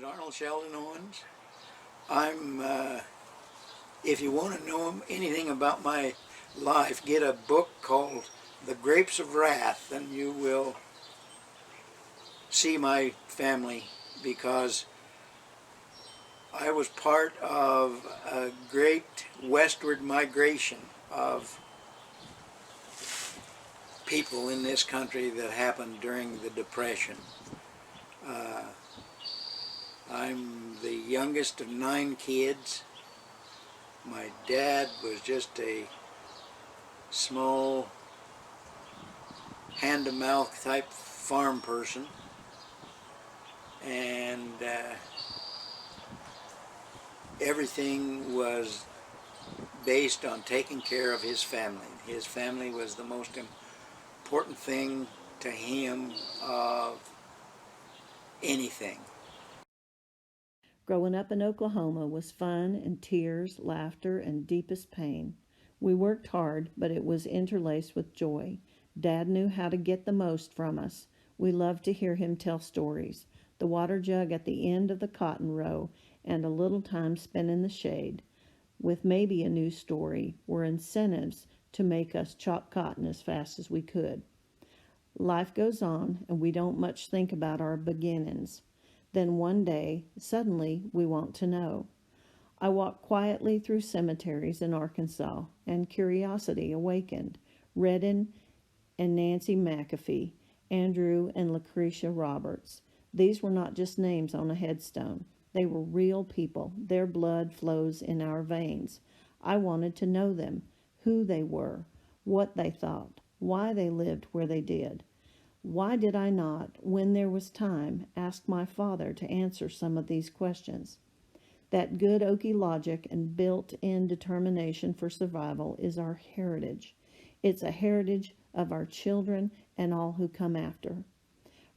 name's Arnold Sheldon Owens. If you want to know anything about my life, get a book called The Grapes of Wrath, and you will see my family, because I was part of a great westward migration of people in this country that happened during the Depression. I'm the youngest of 9 kids. My dad was just a small, hand-to-mouth type farm person, and everything was based on taking care of his family. His family was the most important thing to him of anything. Growing up in Oklahoma was fun and tears, laughter, and deepest pain. We worked hard, but it was interlaced with joy. Dad knew how to get the most from us. We loved to hear him tell stories. The water jug at the end of the cotton row and a little time spent in the shade, with maybe a new story, were incentives to make us chop cotton as fast as we could. Life goes on, and we don't much think about our beginnings. Then one day, suddenly, we want to know. I walked quietly through cemeteries in Arkansas, and curiosity awakened. Redden and Nancy McAfee, Andrew and Lucretia Roberts. These were not just names on a headstone. They were real people. Their blood flows in our veins. I wanted to know them, who they were, what they thought, why they lived where they did. Why did I not, when there was time, ask my father to answer some of these questions? That good Okie logic and built-in determination for survival is our heritage. It's a heritage of our children and all who come after.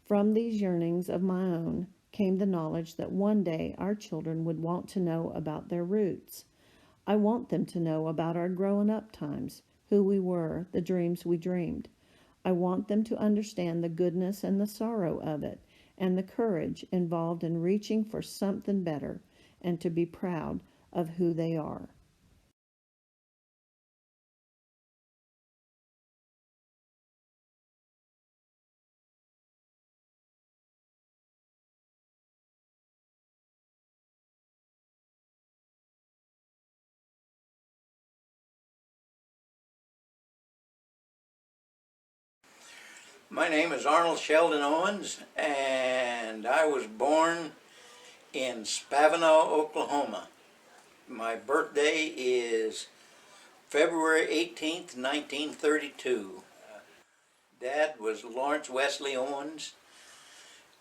From these yearnings of my own came the knowledge that one day our children would want to know about their roots. I want them to know about our growing up times, who we were, the dreams we dreamed. I want them to understand the goodness and the sorrow of it, and the courage involved in reaching for something better, and to be proud of who they are. My name is Arnold Sheldon Owens, and I was born in Spavinaw, Oklahoma. My birthday is February 18th, 1932. Dad was Lawrence Wesley Owens,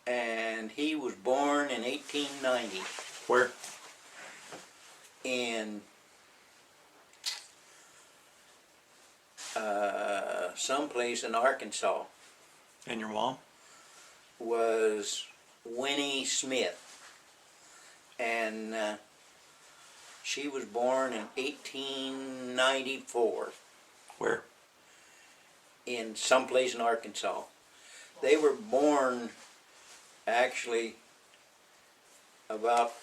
and he was born in 1890 Where? in someplace in Arkansas. And your mom? Was Winnie Smith, and she was born in 1894 Where? in someplace in Arkansas. They were born actually about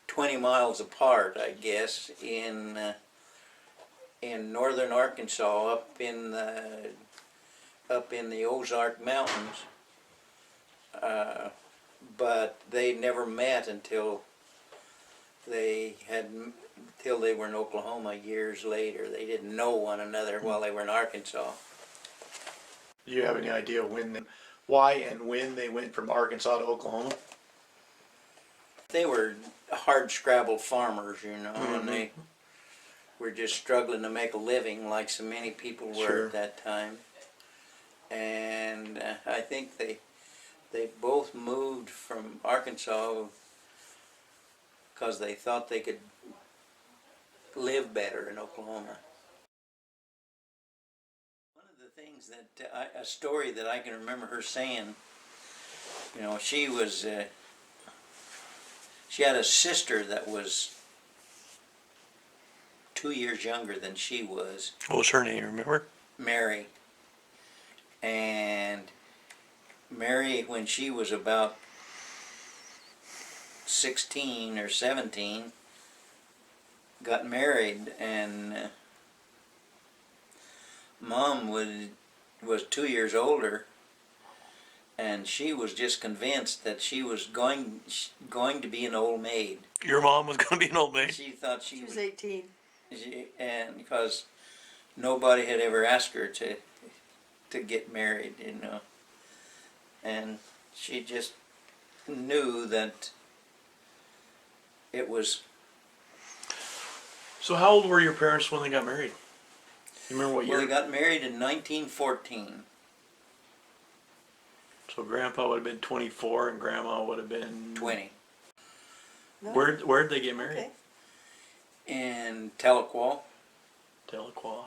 20 miles apart, I guess, in northern Arkansas, up in the Ozark Mountains. But they never met until they were in Oklahoma years later. They didn't know one another while they were in Arkansas. Do you have any idea why and when they went from Arkansas to Oklahoma? They were hard-scrabble farmers, and they were just struggling to make a living, like so many people were Sure. at that time. And I think they both moved from Arkansas because they thought they could live better in Oklahoma. One of the things that a story that I can remember her saying, she had a sister that was 2 years younger than she was. What was her name, remember? Mary. And Mary, when she was about 16 or 17, got married, and Mom was 2 years older, and she was just convinced that she was going to be an old maid. Your mom was going to be an old maid? She thought she was 18. and because nobody had ever asked her to get married, you know, and she just knew that it was. So how old were your parents when they got married? You remember what year? Well, they got married in 1914. So Grandpa would have been 24 and Grandma would have been 20. No. Where'd they get married? Okay. In Tahlequah. Tahlequah.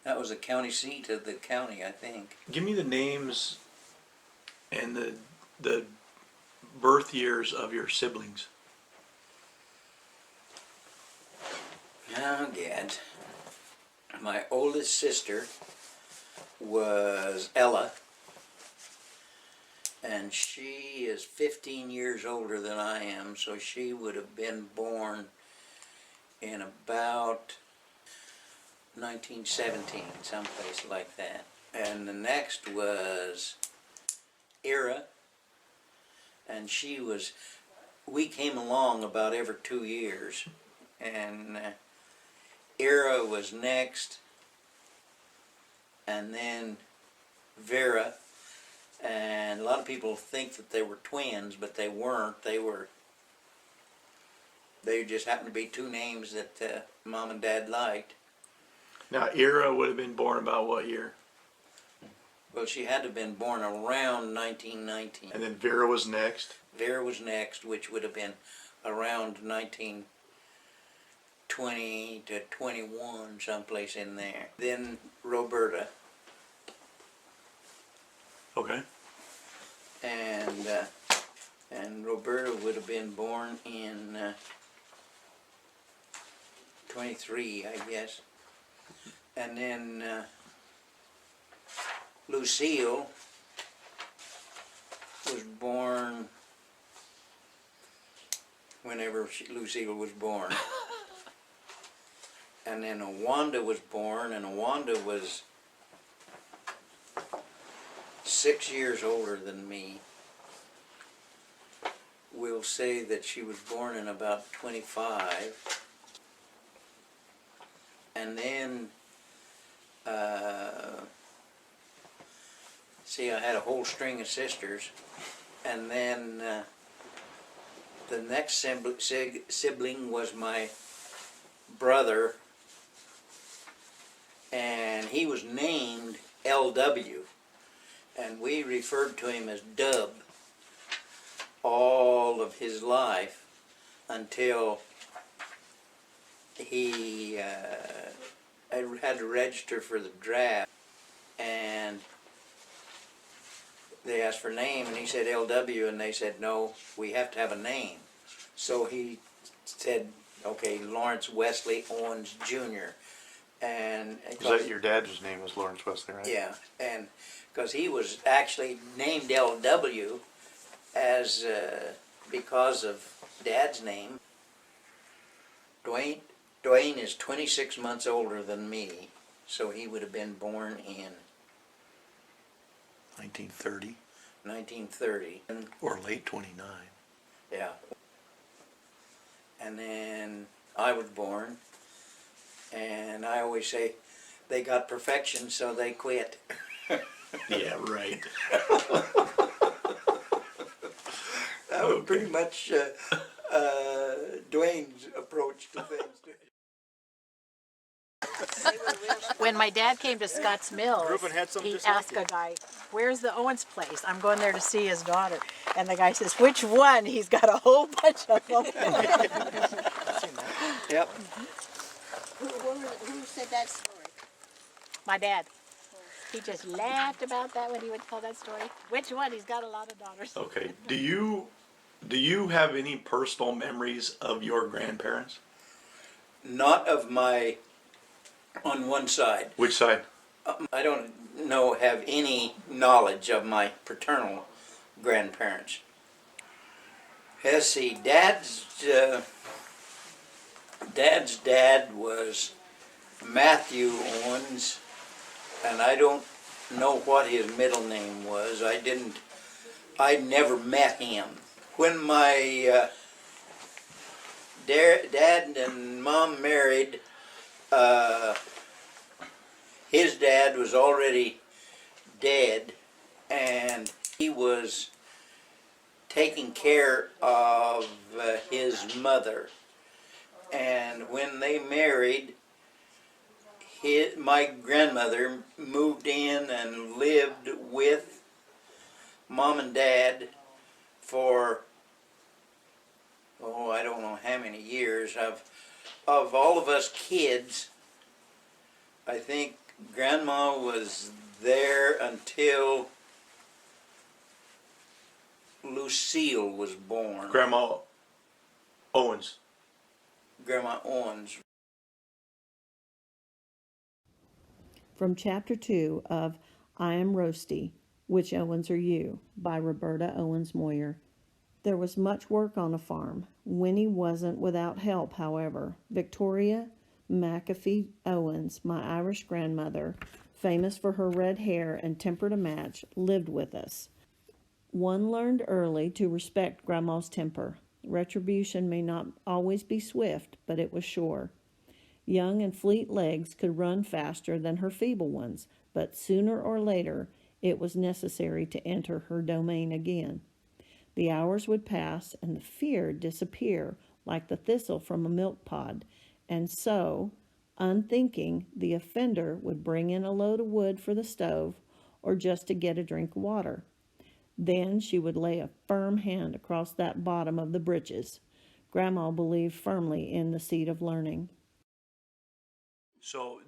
That was the county seat of the county, I think. Give me the names and the birth years of your siblings. Oh, Gad. My oldest sister was Ella, and she is 15 years older than I am, so she would have been born in about 1917, someplace like that. And the next was Ira, and we came along about every 2 years, and Ira was next, and then Vera, and a lot of people think that they were twins, but they weren't. They just happened to be two names that Mom and Dad liked. Now, Ira would have been born about what year? Well, she had to have been born around 1919. And then Vera was next? Vera was next, which would have been around 1920 to 21, someplace in there. Then Roberta. Okay. And Roberta would have been born in 23, I guess. And then Lucille was born whenever Lucille was born. And then Wanda was born, and Wanda was 6 years older than me. We'll say that she was born in about 25. And then, see, I had a whole string of sisters. And then the next sibling was my brother, and he was named L.W., and we referred to him as Dub all of his life until he had to register for the draft, and they asked for a name, and he said L.W., and they said, no, we have to have a name. So he said, okay, Lawrence Wesley Owens Jr. And Your dad's name was Lawrence Wesley, right? Yeah, and because he was actually named L.W. as because of Dad's name. Dwayne is 26 months older than me, so he would have been born in 1930. 1930. Or late 29. Yeah. And then I was born, and I always say they got perfection, so they quit. Yeah, right. That was pretty much Dwayne's approach to things. When my dad came to Scotts Mills, he asked a guy, where's the Owens place? I'm going there to see his daughter. And the guy says, which one? He's got a whole bunch of them. Yep. Who said that story? My dad. He just laughed about that when he would tell that story. Which one? He's got a lot of daughters. Okay. Do you have any personal memories of your grandparents? Not of my, on one side. Which side? I don't have any knowledge of my paternal grandparents. Let's see, Dad's dad was Matthew Owens, and I don't know what his middle name was. I never met him. When my dad and mom married, his dad was already dead, and he was taking care of his mother. And when they married, my grandmother moved in and lived with Mom and Dad for, I don't know how many years. Of all of us kids, I think Grandma was there until Lucille was born. Grandma Owens. Grandma Owens. From Chapter 2 of I Am Roasty, Which Owens Are You? By Roberta Owens Moyer. There was much work on the farm. Winnie wasn't without help, however. Victoria McAfee Owens, my Irish grandmother, famous for her red hair and temper to match, lived with us. One learned early to respect Grandma's temper. Retribution may not always be swift, but it was sure. Young and fleet legs could run faster than her feeble ones, but sooner or later it was necessary to enter her domain again. The hours would pass and the fear disappear like the thistle from a milk pod, and so, unthinking, the offender would bring in a load of wood for the stove or just to get a drink of water. Then she would lay a firm hand across that bottom of the britches. Grandma believed firmly in the seed of learning. So,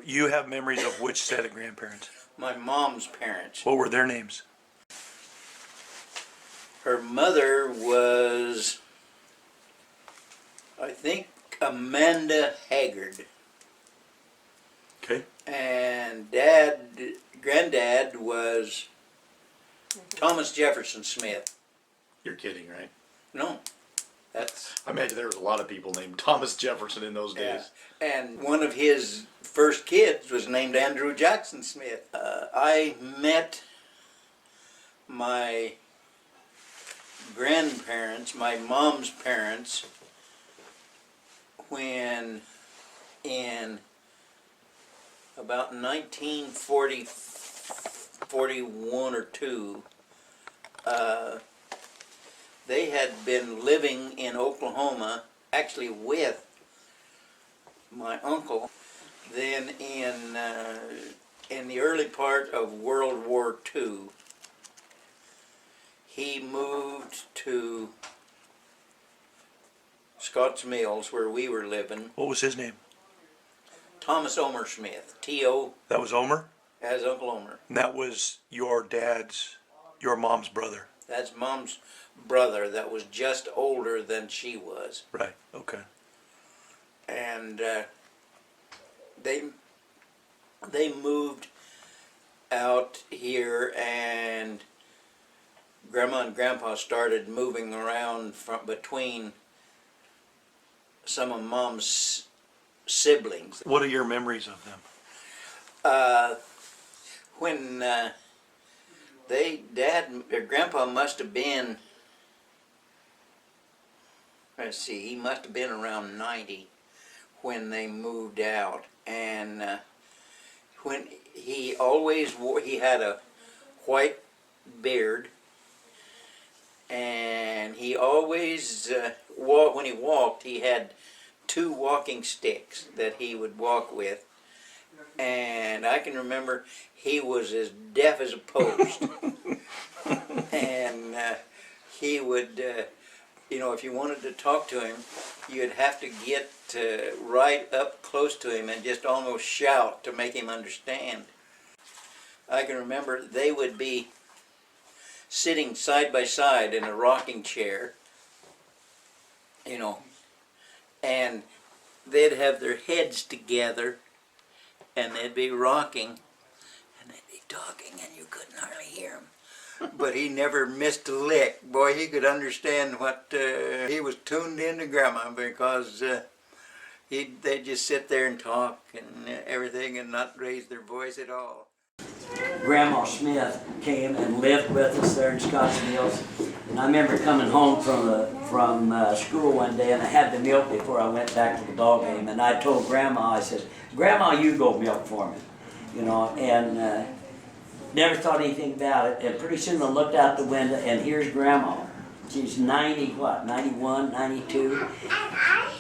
you have memories of which set of grandparents? My mom's parents. What were their names? Her mother was, I think, Amanda Haggard. Okay. And Granddad was Thomas Jefferson Smith. You're kidding, right? No, that's... I imagine there was a lot of people named Thomas Jefferson in those days. And one of his first kids was named Andrew Jackson Smith. I met my grandparents, my mom's parents, when in about 1941 or 2, they had been living in Oklahoma, actually with my uncle. Then in the early part of World War II, he moved to Scotts Mills, where we were living. What was his name? Thomas Omer Smith, T.O. That was Omer? as Uncle Omer. And that was your mom's brother? That's Mom's brother that was just older than she was. Right, okay. And they moved out here, and Grandma and Grandpa started moving around between some of Mom's siblings. What are your memories of them? When Grandpa must have been, he must have been around 90 when they moved out. And when he always wore, he had a white beard, and he always, when he walked, he had 2 walking sticks that he would walk with. And I can remember he was as deaf as a post. And he would, if you wanted to talk to him, you'd have to get right up close to him and just almost shout to make him understand. I can remember they would be sitting side by side in a rocking chair, and they'd have their heads together, and they'd be rocking, and they'd be talking, and you couldn't hardly hear them. but he never missed a lick. Boy, he could understand what he was tuned into Grandma because they'd just sit there and talk and everything and not raise their voice at all. Grandma Smith came and lived with us there in Scotts Mills. And I remember coming home from school one day, and I had the milk before I went back to the ball game. And I told Grandma, I said, "Grandma, you go milk for me," and never thought anything about it. And pretty soon I looked out the window, and here's Grandma. She's 91, 92.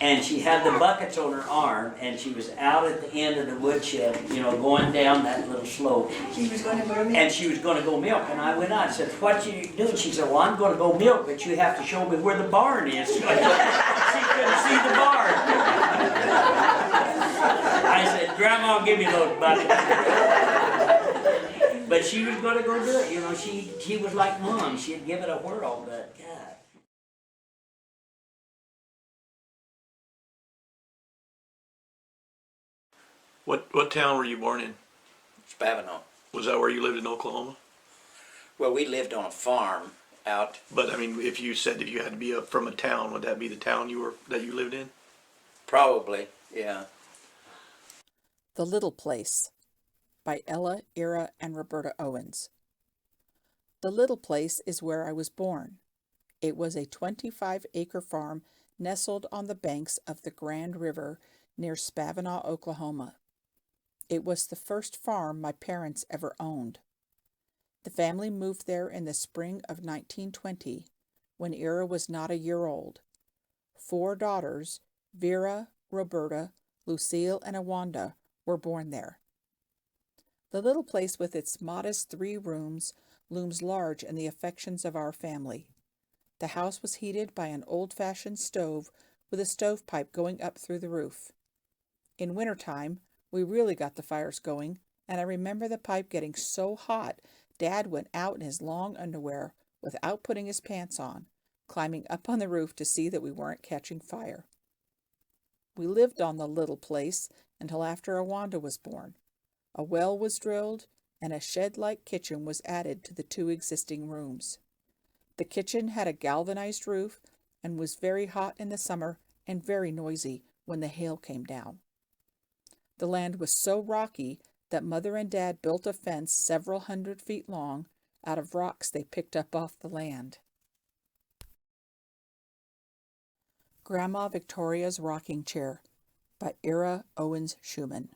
And she had the buckets on her arm, and she was out at the end of the woodshed, going down that little slope. She was going to go milk. And she was going to go milk. And I went out and said, "What you doing?" She said, "Well, I'm going to go milk, but you have to show me where the barn is." She couldn't see the barn. I said, "Grandma, I'll give you those buckets." But she was going to go do it. She was like Mom. She'd give it a whirl, but God. What town were you born in? Spavinaw. Was that where you lived in Oklahoma? Well, we lived on a farm out. But I mean, if you said that you had to be from a town, would that be the town that you lived in? Probably, yeah. The Little Place by Ella, Ira, and Roberta Owens. The Little Place is where I was born. It was a 25-acre farm nestled on the banks of the Grand River near Spavinaw, Oklahoma. It was the first farm my parents ever owned. The family moved there in the spring of 1920, when Ira was not a year old. 4 daughters, Vera, Roberta, Lucille, and Awanda, were born there. The little place with its modest 3 rooms looms large in the affections of our family. The house was heated by an old-fashioned stove with a stovepipe going up through the roof. In wintertime, we really got the fires going, and I remember the pipe getting so hot Dad went out in his long underwear without putting his pants on, climbing up on the roof to see that we weren't catching fire. We lived on the little place until after Awanda was born. A well was drilled, and a shed-like kitchen was added to the 2 existing rooms. The kitchen had a galvanized roof and was very hot in the summer and very noisy when the hail came down. The land was so rocky that Mother and Dad built a fence several hundred feet long out of rocks they picked up off the land. Grandma Victoria's Rocking Chair by Ira Owens Schumann.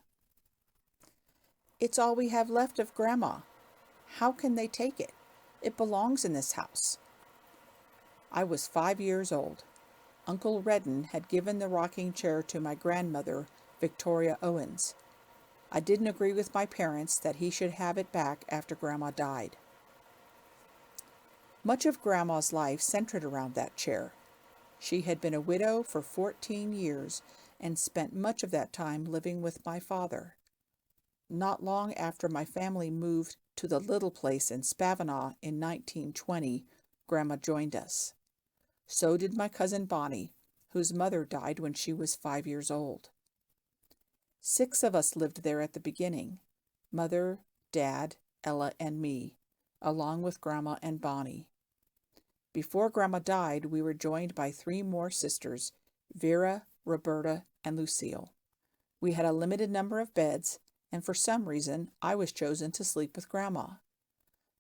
It's all we have left of Grandma. How can they take it? It belongs in this house. I was 5 years old. Uncle Redden had given the rocking chair to my grandmother, Victoria Owens. I didn't agree with my parents that he should have it back after Grandma died. Much of Grandma's life centered around that chair. She had been a widow for 14 years and spent much of that time living with my father. Not long after my family moved to the little place in Spavinaw in 1920, Grandma joined us. So did my cousin Bonnie, whose mother died when she was 5 years old. 6 of us lived there at the beginning: Mother, Dad, Ella, and me, along with Grandma and Bonnie. Before Grandma died, we were joined by 3 more sisters, Vera, Roberta, and Lucille. We had a limited number of beds, and for some reason, I was chosen to sleep with Grandma.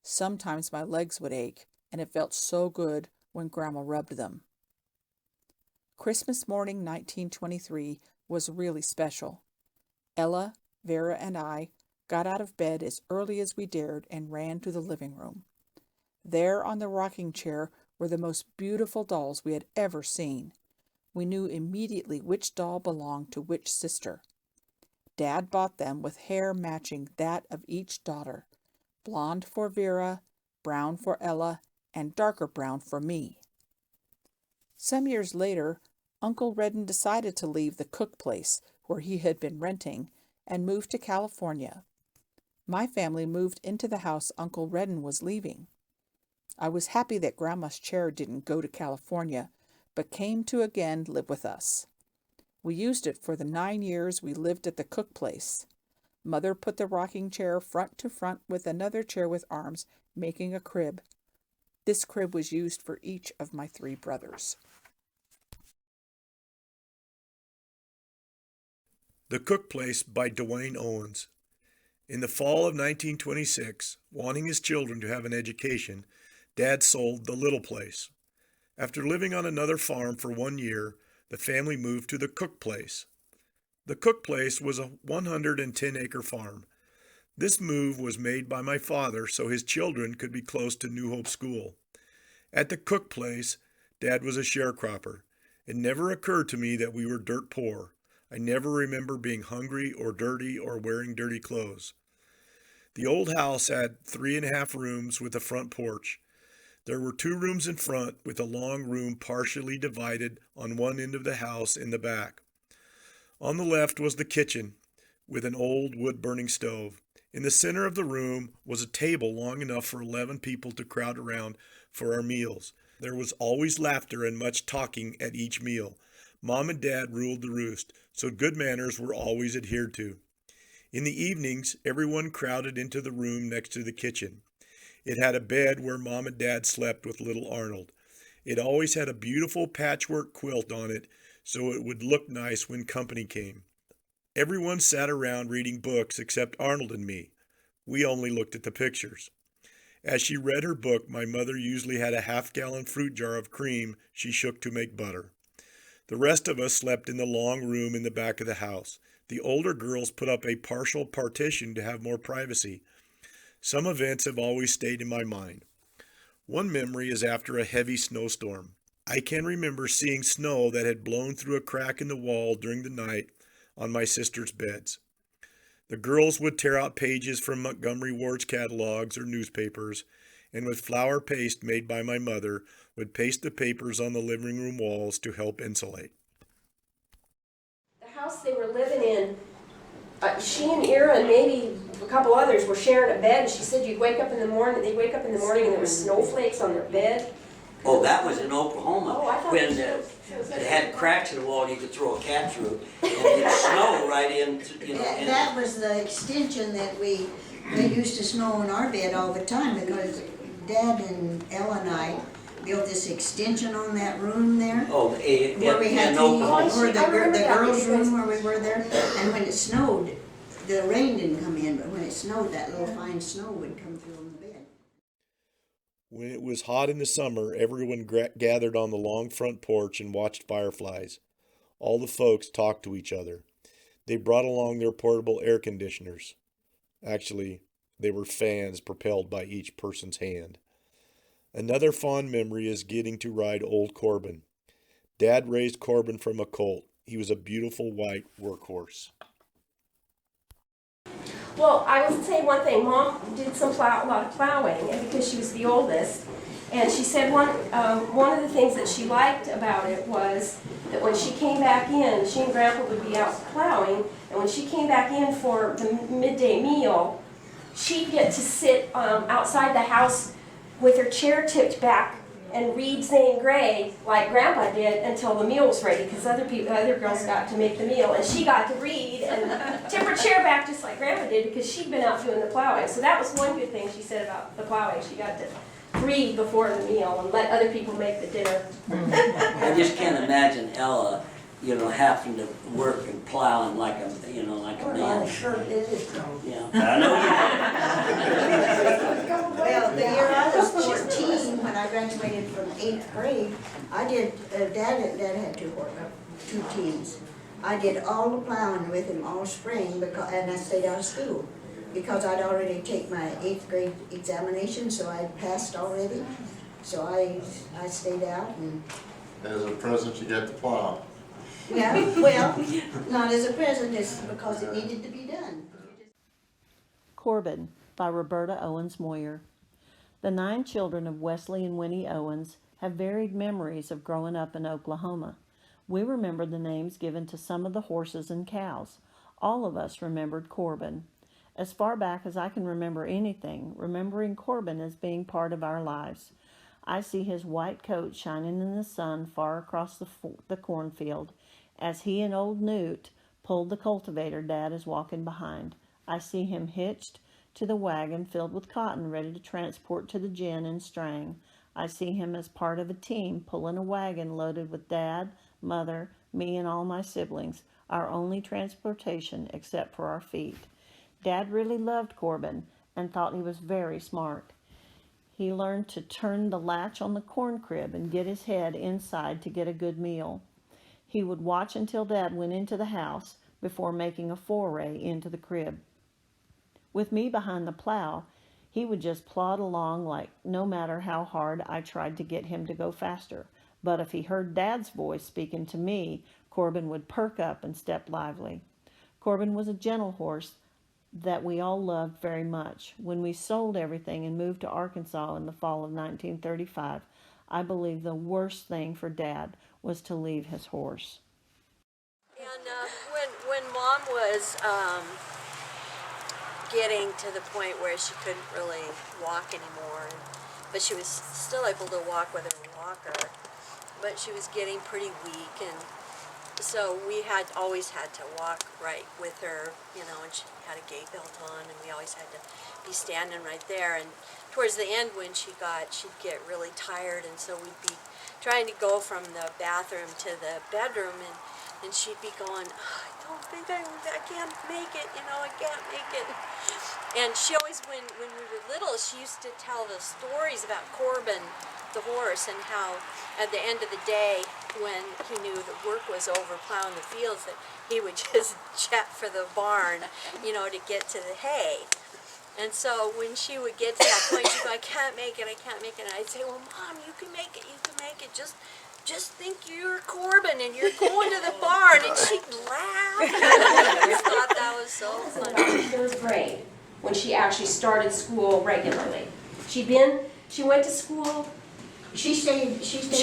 Sometimes my legs would ache, and it felt so good when Grandma rubbed them. Christmas morning 1923 was really special. Ella, Vera, and I got out of bed as early as we dared and ran to the living room. There on the rocking chair were the most beautiful dolls we had ever seen. We knew immediately which doll belonged to which sister. Dad bought them with hair matching that of each daughter: blonde for Vera, brown for Ella, and darker brown for me. Some years later, Uncle Redden decided to leave the cook place where he had been renting and moved to California. My family moved into the house Uncle Redden was leaving. I was happy that Grandma's chair didn't go to California, but came to again live with us. We used it for the 9 years we lived at the cook place. Mother put the rocking chair front to front with another chair with arms, making a crib, This crib was used for each of my 3 brothers. The Cook Place by Dwayne Owens. In the fall of 1926, wanting his children to have an education, Dad sold the little place. After living on another farm for 1 year, the family moved to the Cook Place. The Cook Place was a 110-acre farm. This move was made by my father so his children could be close to New Hope School. At the Cook Place, Dad was a sharecropper. It never occurred to me that we were dirt poor. I never remember being hungry or dirty or wearing dirty clothes. The old house had 3.5 rooms with a front porch. There were 2 rooms in front with a long room partially divided on one end of the house in the back. On the left was the kitchen with an old wood-burning stove. In the center of the room was a table long enough for 11 people to crowd around for our meals. There was always laughter and much talking at each meal. Mom and Dad ruled the roost, so good manners were always adhered to. In the evenings, everyone crowded into the room next to the kitchen. It had a bed where Mom and Dad slept with little Arnold. It always had a beautiful patchwork quilt on it, so it would look nice when company came. Everyone sat around reading books except Arnold and me. We only looked at the pictures. As she read her book, my mother usually had a half-gallon fruit jar of cream she shook to make butter. The rest of us slept in the long room in the back of the house. The older girls put up a partial partition to have more privacy. Some events have always stayed in my mind. One memory is after a heavy snowstorm. I can remember seeing snow that had blown through a crack in the wall during the night on my sister's beds. The girls would tear out pages from Montgomery Ward's catalogs or newspapers, and with flour paste made by my mother, would paste the papers on the living room walls to help insulate. The house they were living in, she and Ira and maybe a couple others were sharing a bed, and she said you'd wake up in the morning, they'd wake up in the morning and there was snowflakes on their bed. Oh, that was in Oklahoma. Oh, I thought when it had cracks in the wall, you could throw a cat through, and it'd snow right in. That was the extension that we used to snow on our bed all the time, because Dad and Ella and I built this extension on that room there. Oh, where we had in Oklahoma. or the girls' room where we were there. And when it snowed, the rain didn't come in, but when it snowed, that little fine snow would come through on the bed. When it was hot in the summer, everyone gathered on the long front porch and watched fireflies. All the folks talked to each other. They brought along their portable air conditioners. Actually, they were fans propelled by each person's hand. Another fond memory is getting to ride old Corbin. Dad raised Corbin from a colt. He was a beautiful white workhorse. Well, I would say one thing. Mom did a lot of plowing, and because she was the oldest, and she said one of the things that she liked about it was that when she came back in, she and Grandpa would be out plowing, and when she came back in for the midday meal, she'd get to sit outside the house with her chair tipped back and read Zane Grey like Grandpa did until the meal was ready, because other girls got to make the meal, and she got to read and tip her chair back just like Grandpa did, because she'd been out doing the plowing. So that was one good thing she said about the plowing. She got to read before the meal and let other people make the dinner. I just can't imagine Ella, having to work and plowing like a man. Sure it is. Yeah, I know. Well, the year I was 14, when I graduated from 8th grade, I did, Dad had two teams. I did all the plowing with him all spring, and I stayed out of school, because I'd already taken my 8th grade examination, so I'd passed already. So I stayed out. And as a present, you get the plow. yeah, well, not as a present, it's because it needed to be done. Corbin by Roberta Owens Moyer. The 9 children of Wesley and Winnie Owens have varied memories of growing up in Oklahoma. We remember the names given to some of the horses and cows. All of us remembered Corbin. As far back as I can remember anything, remembering Corbin as being part of our lives. I see his white coat shining in the sun far across the cornfield as he and old Newt pulled the cultivator Dad is walking behind. I see him hitched to the wagon filled with cotton ready to transport to the gin and strang. I see him as part of a team pulling a wagon loaded with Dad, Mother, me, and all my siblings, our only transportation except for our feet. Dad really loved Corbin and thought he was very smart. He learned to turn the latch on the corn crib and get his head inside to get a good meal. He would watch until Dad went into the house before making a foray into the crib. With me behind the plow, he would just plod along like no matter how hard I tried to get him to go faster. But if he heard Dad's voice speaking to me, Corbin would perk up and step lively. Corbin was a gentle horse that we all loved very much. When we sold everything and moved to Arkansas in the fall of 1935, I believe the worst thing for Dad was to leave his horse. And when Mom was getting to the point where she couldn't really walk anymore, but she was still able to walk with her walker, but she was getting pretty weak, and so we had always had to walk right with her, you know, and she had a gait belt on, and we always had to be standing right there. And towards the end, when she'd get really tired, and so we'd be trying to go from the bathroom to the bedroom, and she'd be going, oh, I don't think I can't make it, you know, I can't make it. And she always, when we were little, she used to tell the stories about Corbin, the horse, and how at the end of the day, when he knew the work was over plowing the fields, that he would just jet for the barn, you know, to get to the hay. And so when she would get to that point, she'd go, I can't make it, I can't make it. And I'd say, well, Mom, you can make it, you can make it. Just think you're Corbin and you're going to the barn. And she'd laugh. I just thought that was so funny. Third grade, when she actually started school regularly. She went to school. She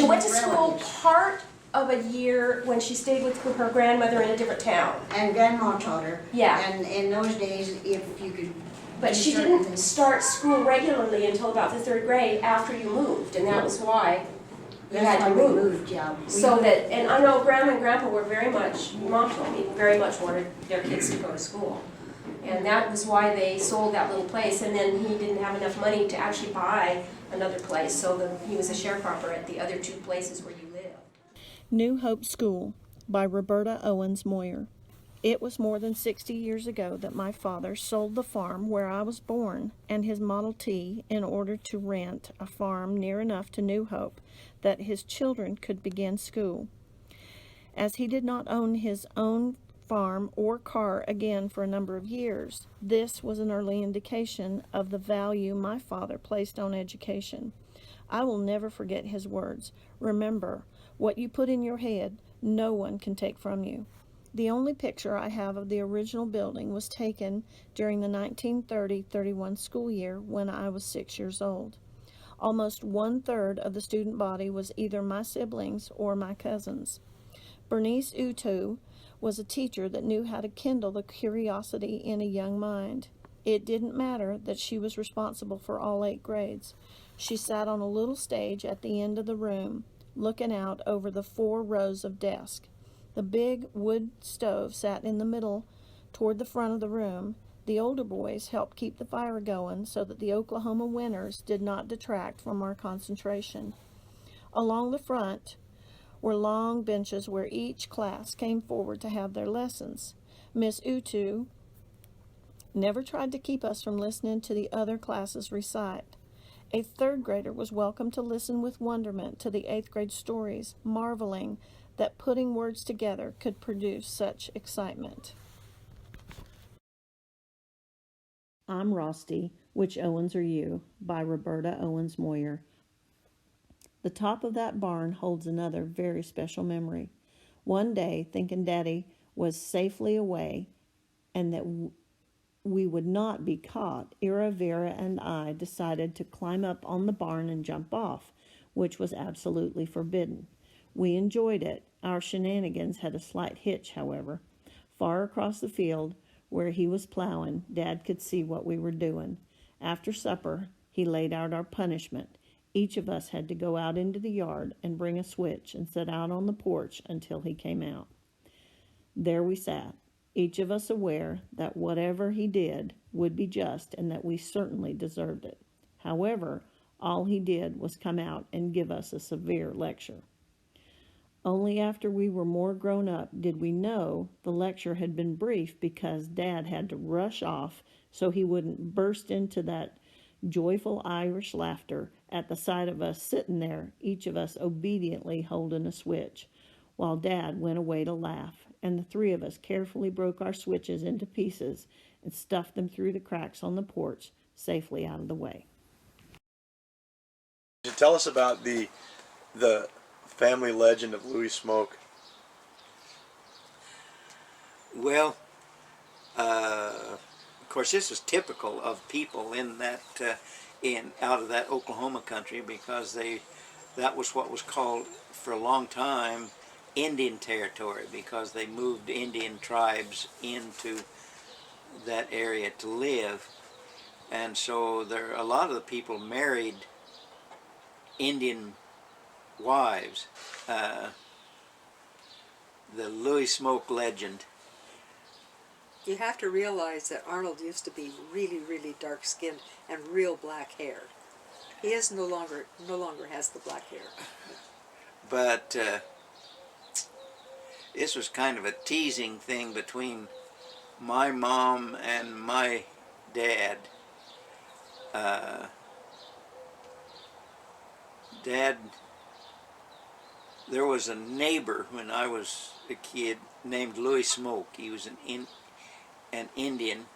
went to school part of a year when she stayed with her grandmother in a different town. And Grandma taught her. Yeah. And in those days, if you could. But she didn't start school regularly until about the third grade after you moved, and that was why you had to move. Yeah. So that, and I know Grandma and Grandpa were very much, Mom told me, very much wanted their kids to go to school. And that was why they sold that little place, and then he didn't have enough money to actually buy another place, so he was a sharecropper at the other two places where you live. New Hope School by Roberta Owens Moyer. It was more than 60 years ago that my father sold the farm where I was born and his Model T in order to rent a farm near enough to New Hope that his children could begin school. As he did not own his own farm or car again for a number of years, this was an early indication of the value my father placed on education. I will never forget his words. Remember, what you put in your head, no one can take from you. The only picture I have of the original building was taken during the 1930-31 school year when I was 6 years old. Almost 1/3 of the student body was either my siblings or my cousins. Bernice Utu was a teacher that knew how to kindle the curiosity in a young mind. It didn't matter that she was responsible for all 8 grades. She sat on a little stage at the end of the room, looking out over the 4 rows of desks. The big wood stove sat in the middle toward the front of the room. The older boys helped keep the fire going so that the Oklahoma winters did not detract from our concentration. Along the front were long benches where each class came forward to have their lessons. Miss Utu never tried to keep us from listening to the other classes recite. A 3rd grader was welcome to listen with wonderment to the 8th grade stories, marveling that putting words together could produce such excitement. I'm Rosti, Which Owens Are You? By Roberta Owens Moyer. The top of that barn holds another very special memory. One day, thinking Daddy was safely away and that we would not be caught, Ira, Vera, and I decided to climb up on the barn and jump off, which was absolutely forbidden. We enjoyed it. Our shenanigans had a slight hitch, however. Far across the field, where he was plowing, Dad could see what we were doing. After supper, he laid out our punishment. Each of us had to go out into the yard and bring a switch and sit out on the porch until he came out. There we sat, each of us aware that whatever he did would be just and that we certainly deserved it. However, All he did was come out and give us a severe lecture. Only after we were more grown up did we know the lecture had been brief because Dad had to rush off so he wouldn't burst into that joyful Irish laughter at the sight of us sitting there, each of us obediently holding a switch, while Dad went away to laugh, and the three of us carefully broke our switches into pieces and stuffed them through the cracks on the porch, safely out of the way. Tell us about the family legend of Louis Smoke. Well, of course, this is typical of people in that out of that Oklahoma country, because that was what was called for a long time Indian territory, because they moved Indian tribes into that area to live, and so a lot of the people married Indian wives. The Louis Smoke legend. You have to realize that Arnold used to be really, really dark-skinned and real black hair. He is no longer has the black hair. But this was kind of a teasing thing between my mom and my dad. There was a neighbor when I was a kid named Louis Smoke. He was an Indian,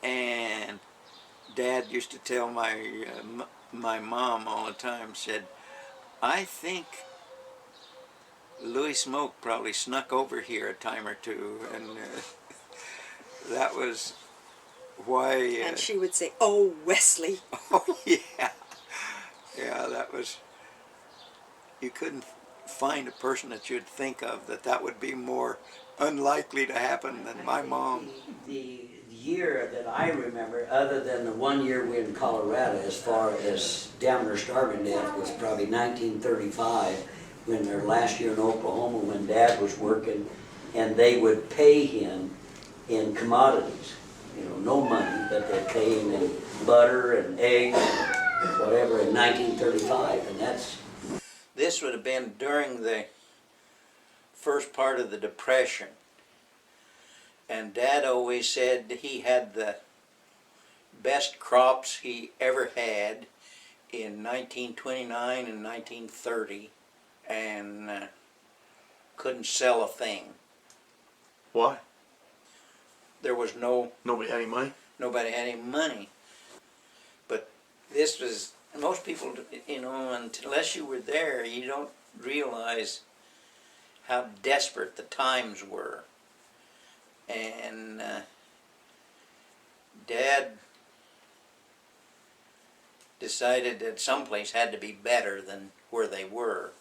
and Dad used to tell my mom all the time, said, I think Louis Smoke probably snuck over here a time or two, and that was why... and she would say, oh, Wesley. Oh, yeah. Yeah, that was... You couldn't find a person that you'd think of that would be more unlikely to happen than my mom. The year that I remember, other than the 1 year we were in Colorado, as far as down or starving death, was probably 1935, when their last year in Oklahoma, when Dad was working, and they would pay him in commodities. You know, no money, but they'd pay him in butter and eggs, whatever, in 1935, and that's... This would have been during the first part of the Depression. And Dad always said he had the best crops he ever had in 1929 and 1930, and couldn't sell a thing. Why? There was Nobody had any money? Nobody had any money. But this was... Most people, you know, unless you were there, you don't realize how desperate the times were. And Dad decided that someplace had to be better than where they were.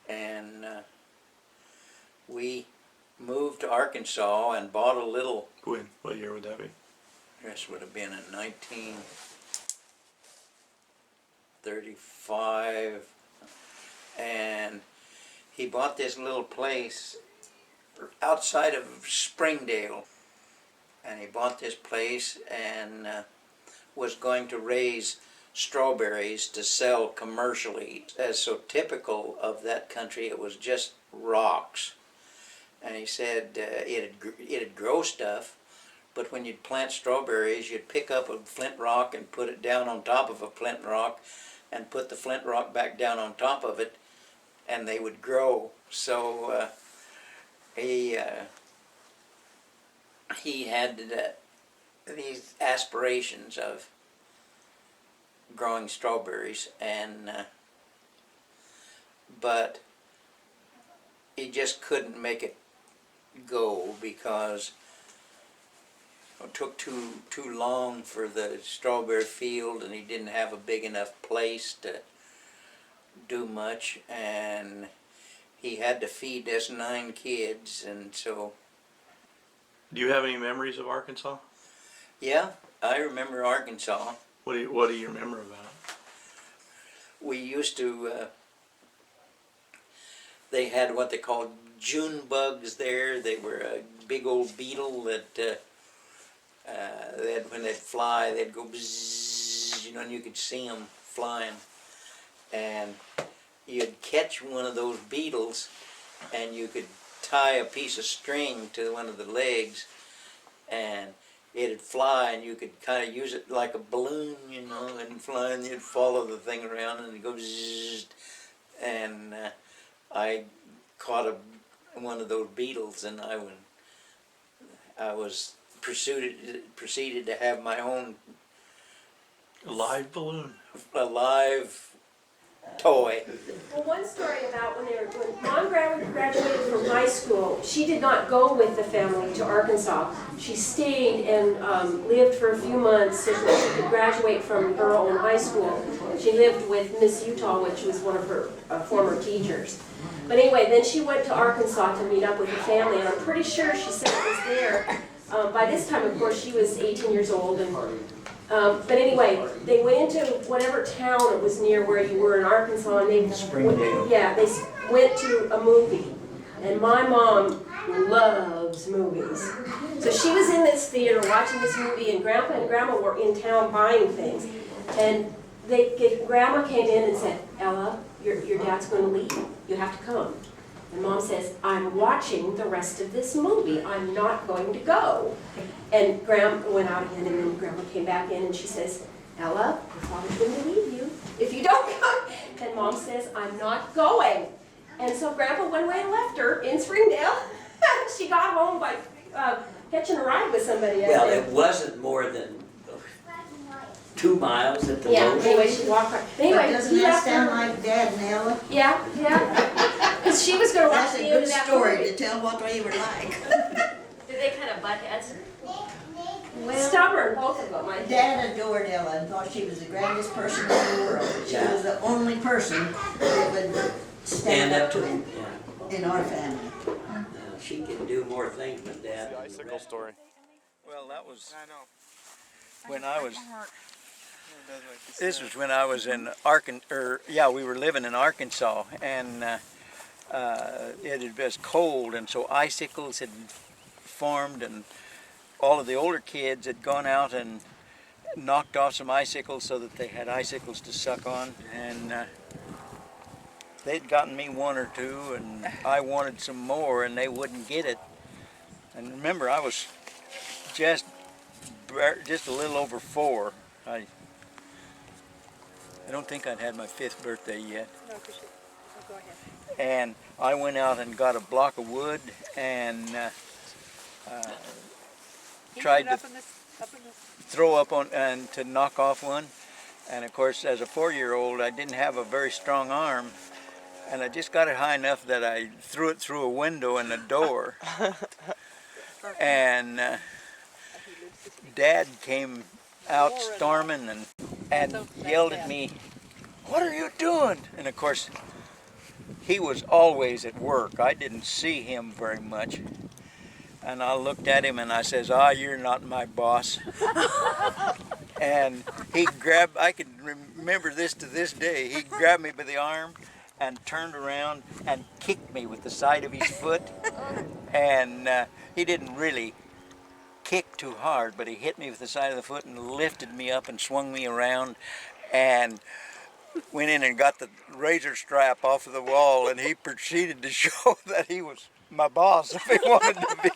And we moved to Arkansas and bought a little... When? What year would that be? This would have been in 1935, and he bought this little place outside of Springdale, and he bought this place and was going to raise strawberries to sell commercially. As so typical of that country, it was just rocks. And he said it'd grow stuff, but when you'd plant strawberries, you'd pick up a flint rock and put it down on top of a flint rock, and put the flint rock back down on top of it, and they would grow. So he had these aspirations of growing strawberries, and but he just couldn't make it go because it took too long for the strawberry field, and he didn't have a big enough place to do much, and he had to feed us 9 kids, and so... Do you have any memories of Arkansas? Yeah, I remember Arkansas. What do you remember about it? We used to... they had what they called June bugs there. They were a big old beetle that When they'd fly, they'd go bzzz, you know, and you could see them flying. And you'd catch one of those beetles, and you could tie a piece of string to one of the legs, and it'd fly, and you could kind of use it like a balloon, you know, and fly, and you'd follow the thing around, and it'd go bzzz. And I caught one of those beetles, and I was proceeded to have my own live balloon, a live toy. Well, one story about when Mom graduated from high school, she did not go with the family to Arkansas. She stayed and lived for a few months so that she could graduate from her own high school. She lived with Miss Utah, which was one of her former teachers. But anyway, then she went to Arkansas to meet up with the family, and I'm pretty sure she said it was there. By this time, of course, she was 18 years old, and but anyway, they went into whatever town it was near where you were in Arkansas, and they Springdale. Yeah, they went to a movie, and my mom loves movies, so she was in this theater watching this movie, and Grandpa and Grandma were in town buying things, and Grandma came in and said, "Ella, your dad's going to leave. You have to come." And Mom says, "I'm watching the rest of this movie. I'm not going to go." And Grandma went out again, and then Grandma came back in, and she says, "Ella, your father's going to leave you if you don't come." And Mom says, "I'm not going." And so Grandpa went away and left her in Springdale. She got home by catching a ride with somebody. Well, it wasn't more than 2 miles at the Yeah, most. anyway, she walked by. But Anyway, doesn't he that left sound her. like Dad and Ella? Yeah, yeah. Because she was going to watch That's the a end good of that story movie. to tell what they were like. Did they kind of butt heads? Stubborn, both of them. I think. Dad adored Ella and thought she was the grandest person in the world. She was the only person that would stand up to him in our family. She can do more things than Dad. Icicle story. Well, that was when I was. This was when I was in Arkansas. We were living in Arkansas, and it was cold, and so icicles had formed, and all of the older kids had gone out and knocked off some icicles so that they had icicles to suck on, and they'd gotten me one or two, and I wanted some more, and they wouldn't get it. And remember, I was just a little over 4. I don't think I'd had my 5th birthday yet. No, go ahead. And I went out and got a block of wood and tried to throw up on and to knock off one. And of course, as a 4-year-old, I didn't have a very strong arm, and I just got it high enough that I threw it through a window in the door. And Dad came out storming and yelled at me, "What are you doing?" And of course, he was always at work. I didn't see him very much. And I looked at him and I says, "You're not my boss." And he grabbed, I can remember this to this day, he grabbed me by the arm and turned around and kicked me with the side of his foot. And he didn't really kick too hard, but he hit me with the side of the foot and lifted me up and swung me around and went in and got the razor strap off of the wall, and he proceeded to show that he was my boss if he wanted to be.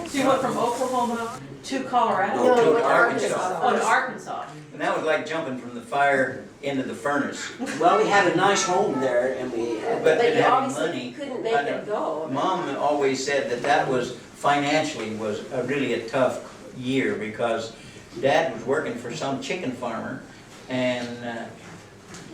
So you went from Oklahoma to Colorado? No, to Arkansas. Oh, to Arkansas. And that was like jumping from the fire into the furnace. Well, we had a nice home there, and we had. But But you having obviously money, couldn't make it go. Mom always said that was financially was really a tough year because Dad was working for some chicken farmer, and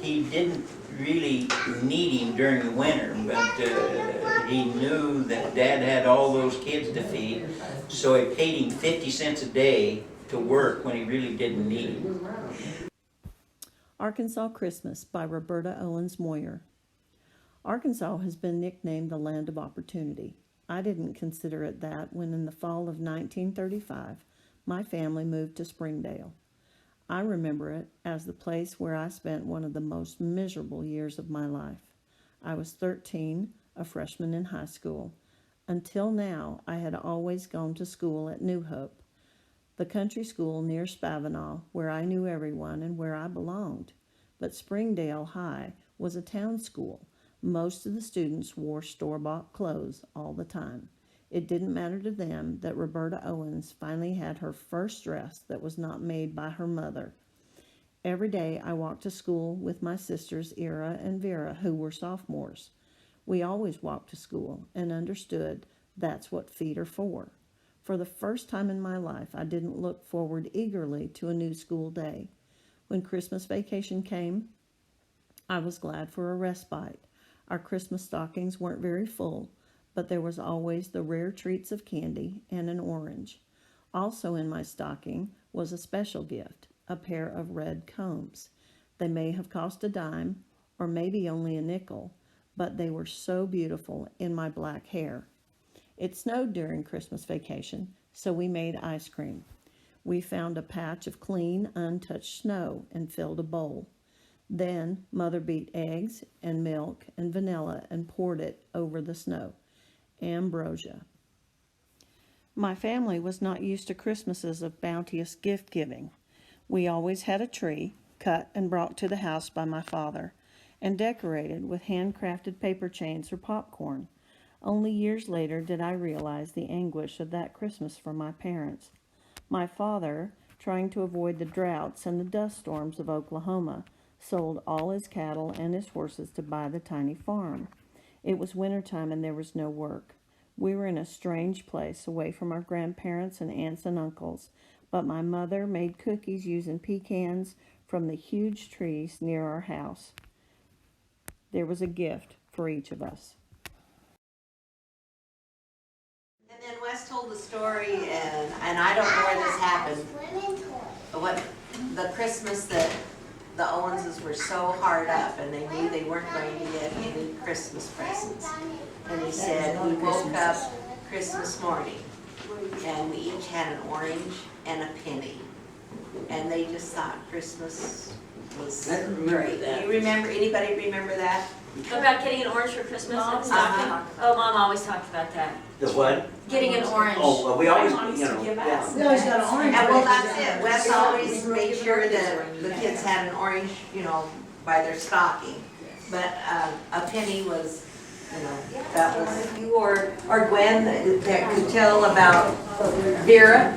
he didn't really need him during the winter, but he knew that Dad had all those kids to feed, so he paid him 50 cents a day to work when he really didn't need him. Arkansas Christmas by Roberta Owens Moyer. Arkansas has been nicknamed the land of opportunity. I didn't consider it that when in the fall of 1935, my family moved to Springdale. I remember it as the place where I spent one of the most miserable years of my life. I was 13, a freshman in high school, Until now, I had always gone to school at New Hope, the country school near Spavinaw, where I knew everyone and where I belonged. But Springdale High was a town school. Most of the students wore store-bought clothes all the time. It didn't matter to them that Roberta Owens finally had her first dress that was not made by her mother. Every day I walked to school with my sisters Ira and Vera, who were sophomores. We always walked to school and understood that's what feet are for. For the first time in my life, I didn't look forward eagerly to a new school day. When Christmas vacation came, I was glad for a respite. Our Christmas stockings weren't very full, but there was always the rare treats of candy and an orange. Also in my stocking was a special gift, a pair of red combs. They may have cost a dime, or maybe only a nickel, but they were so beautiful in my black hair. It snowed during Christmas vacation, so we made ice cream. We found a patch of clean, untouched snow and filled a bowl. Then Mother beat eggs and milk and vanilla and poured it over the snow. Ambrosia. My family was not used to Christmases of bounteous gift-giving. We always had a tree, cut and brought to the house by my father, and decorated with handcrafted paper chains or popcorn. Only years later did I realize the anguish of that Christmas for my parents. My father, trying to avoid the droughts and the dust storms of Oklahoma, sold all his cattle and his horses to buy the tiny farm. It was wintertime and there was no work. We were in a strange place, away from our grandparents and aunts and uncles, but my mother made cookies using pecans from the huge trees near our house. There was a gift for each of us. And then Wes told the story, and I don't know where this happened. What the Christmas that the Owenses were so hard up, and they knew they weren't going to get any Christmas presents. And he said we woke up Christmas morning, and we each had an orange and a penny, and they just thought Christmas was great. That. You remember? Anybody remember that? About getting an orange for Christmas? Oh, Mom always talked about that. The what? Getting an orange. Oh, well, we always, We always got an orange. And well, that's it. Wes always made sure that the kids had an orange, by their stocking. But a penny was, that was you or Gwen that could tell about Vera.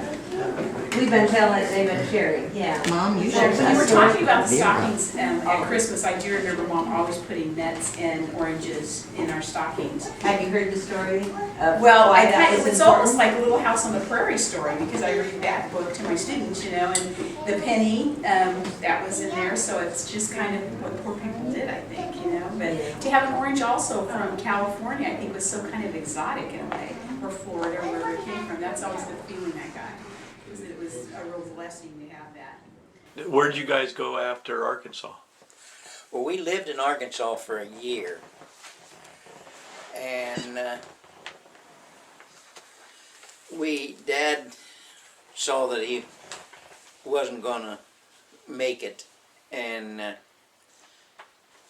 We've been telling, they've been sharing. Yeah. Mom, you Well, when you were talking about the stockings at Christmas, I do remember Mom always putting nuts and oranges in our stockings. Have you heard the story? Well, it's almost like a Little House on the Prairie story, because I read that book to my students, and the penny, that was in there, so it's just kind of what poor people did, I think, But to have an orange also from California, I think was so kind of exotic in a way, or Florida, or wherever it came from. That's always the feeling I got, was that it was a real blessing to have that. Where'd you guys go after Arkansas? Well, we lived in Arkansas for a year, and Dad saw that he wasn't gonna make it, and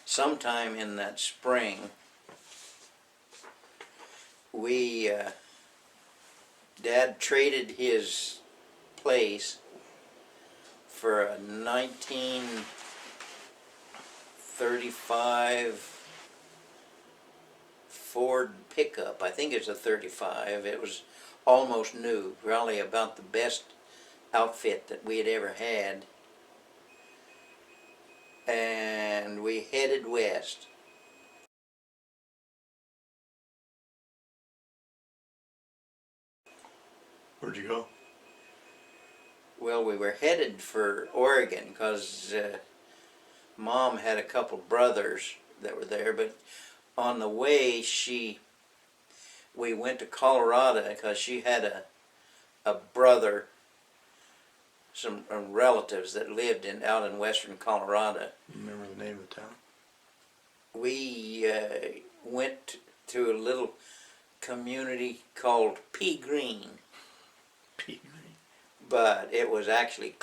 sometime in that spring, Dad traded his place for a 1935 Ford pickup. I think it's a 35. It was almost new, probably about the best outfit that we had ever had. And we headed west. Where'd you go? Well, we were headed for Oregon because Mom had a couple brothers that were there, but on the way we went to Colorado because she had a brother, some relatives that lived out in western Colorado. You remember the name of the town? We went to a little community called Pea Green. Pea Green. But it was actually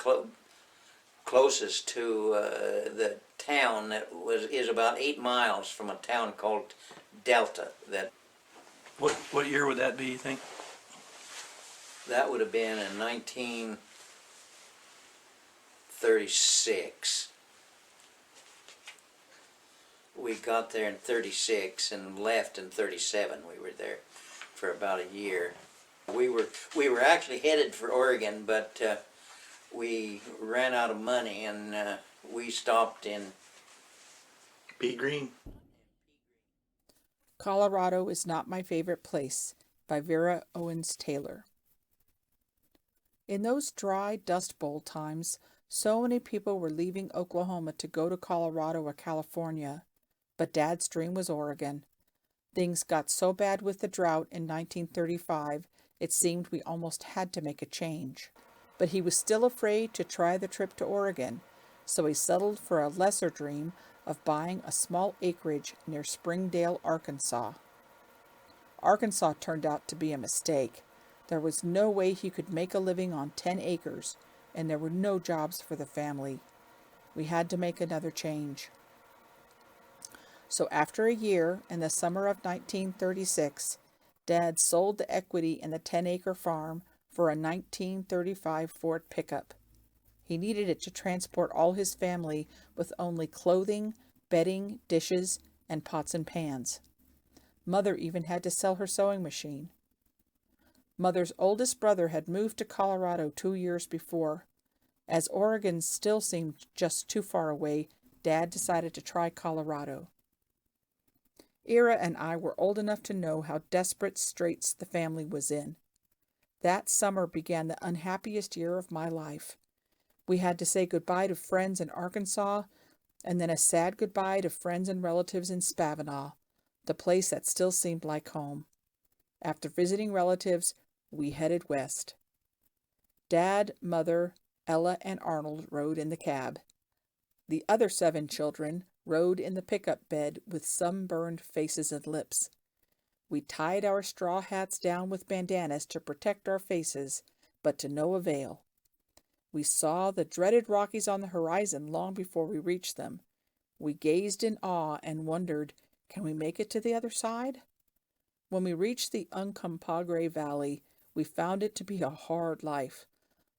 closest to the town that is about 8 miles from a town called Delta. What year would that be, you think? That would have been in 1936. We got there in 36 and left in 37. We were there for about a year. We were actually headed for Oregon, but we ran out of money and we stopped in Pea Green. Colorado is Not My Favorite Place by Vera Owens Taylor. In those dry Dust Bowl times, so many people were leaving Oklahoma to go to Colorado or California, but Dad's dream was Oregon. Things got so bad with the drought in 1935, it seemed we almost had to make a change. But he was still afraid to try the trip to Oregon, so he settled for a lesser dream of buying a small acreage near Springdale, Arkansas. Arkansas turned out to be a mistake. There was no way he could make a living on 10 acres, and there were no jobs for the family. We had to make another change. So after a year, in the summer of 1936, Dad sold the equity in the 10-acre farm for a 1935 Ford pickup. He needed it to transport all his family with only clothing, bedding, dishes, and pots and pans. Mother even had to sell her sewing machine. Mother's oldest brother had moved to Colorado 2 years before. As Oregon still seemed just too far away, Dad decided to try Colorado. Ira and I were old enough to know how desperate straits the family was in. That summer began the unhappiest year of my life. We had to say goodbye to friends in Arkansas, and then a sad goodbye to friends and relatives in Spavinaw, the place that still seemed like home. After visiting relatives, we headed west. Dad, Mother, Ella, and Arnold rode in the cab. The other 7 children rode in the pickup bed with sunburned faces and lips. We tied our straw hats down with bandanas to protect our faces, but to no avail. We saw the dreaded Rockies on the horizon long before we reached them. We gazed in awe and wondered, can we make it to the other side? When we reached the Uncompahgre Valley, we found it to be a hard life.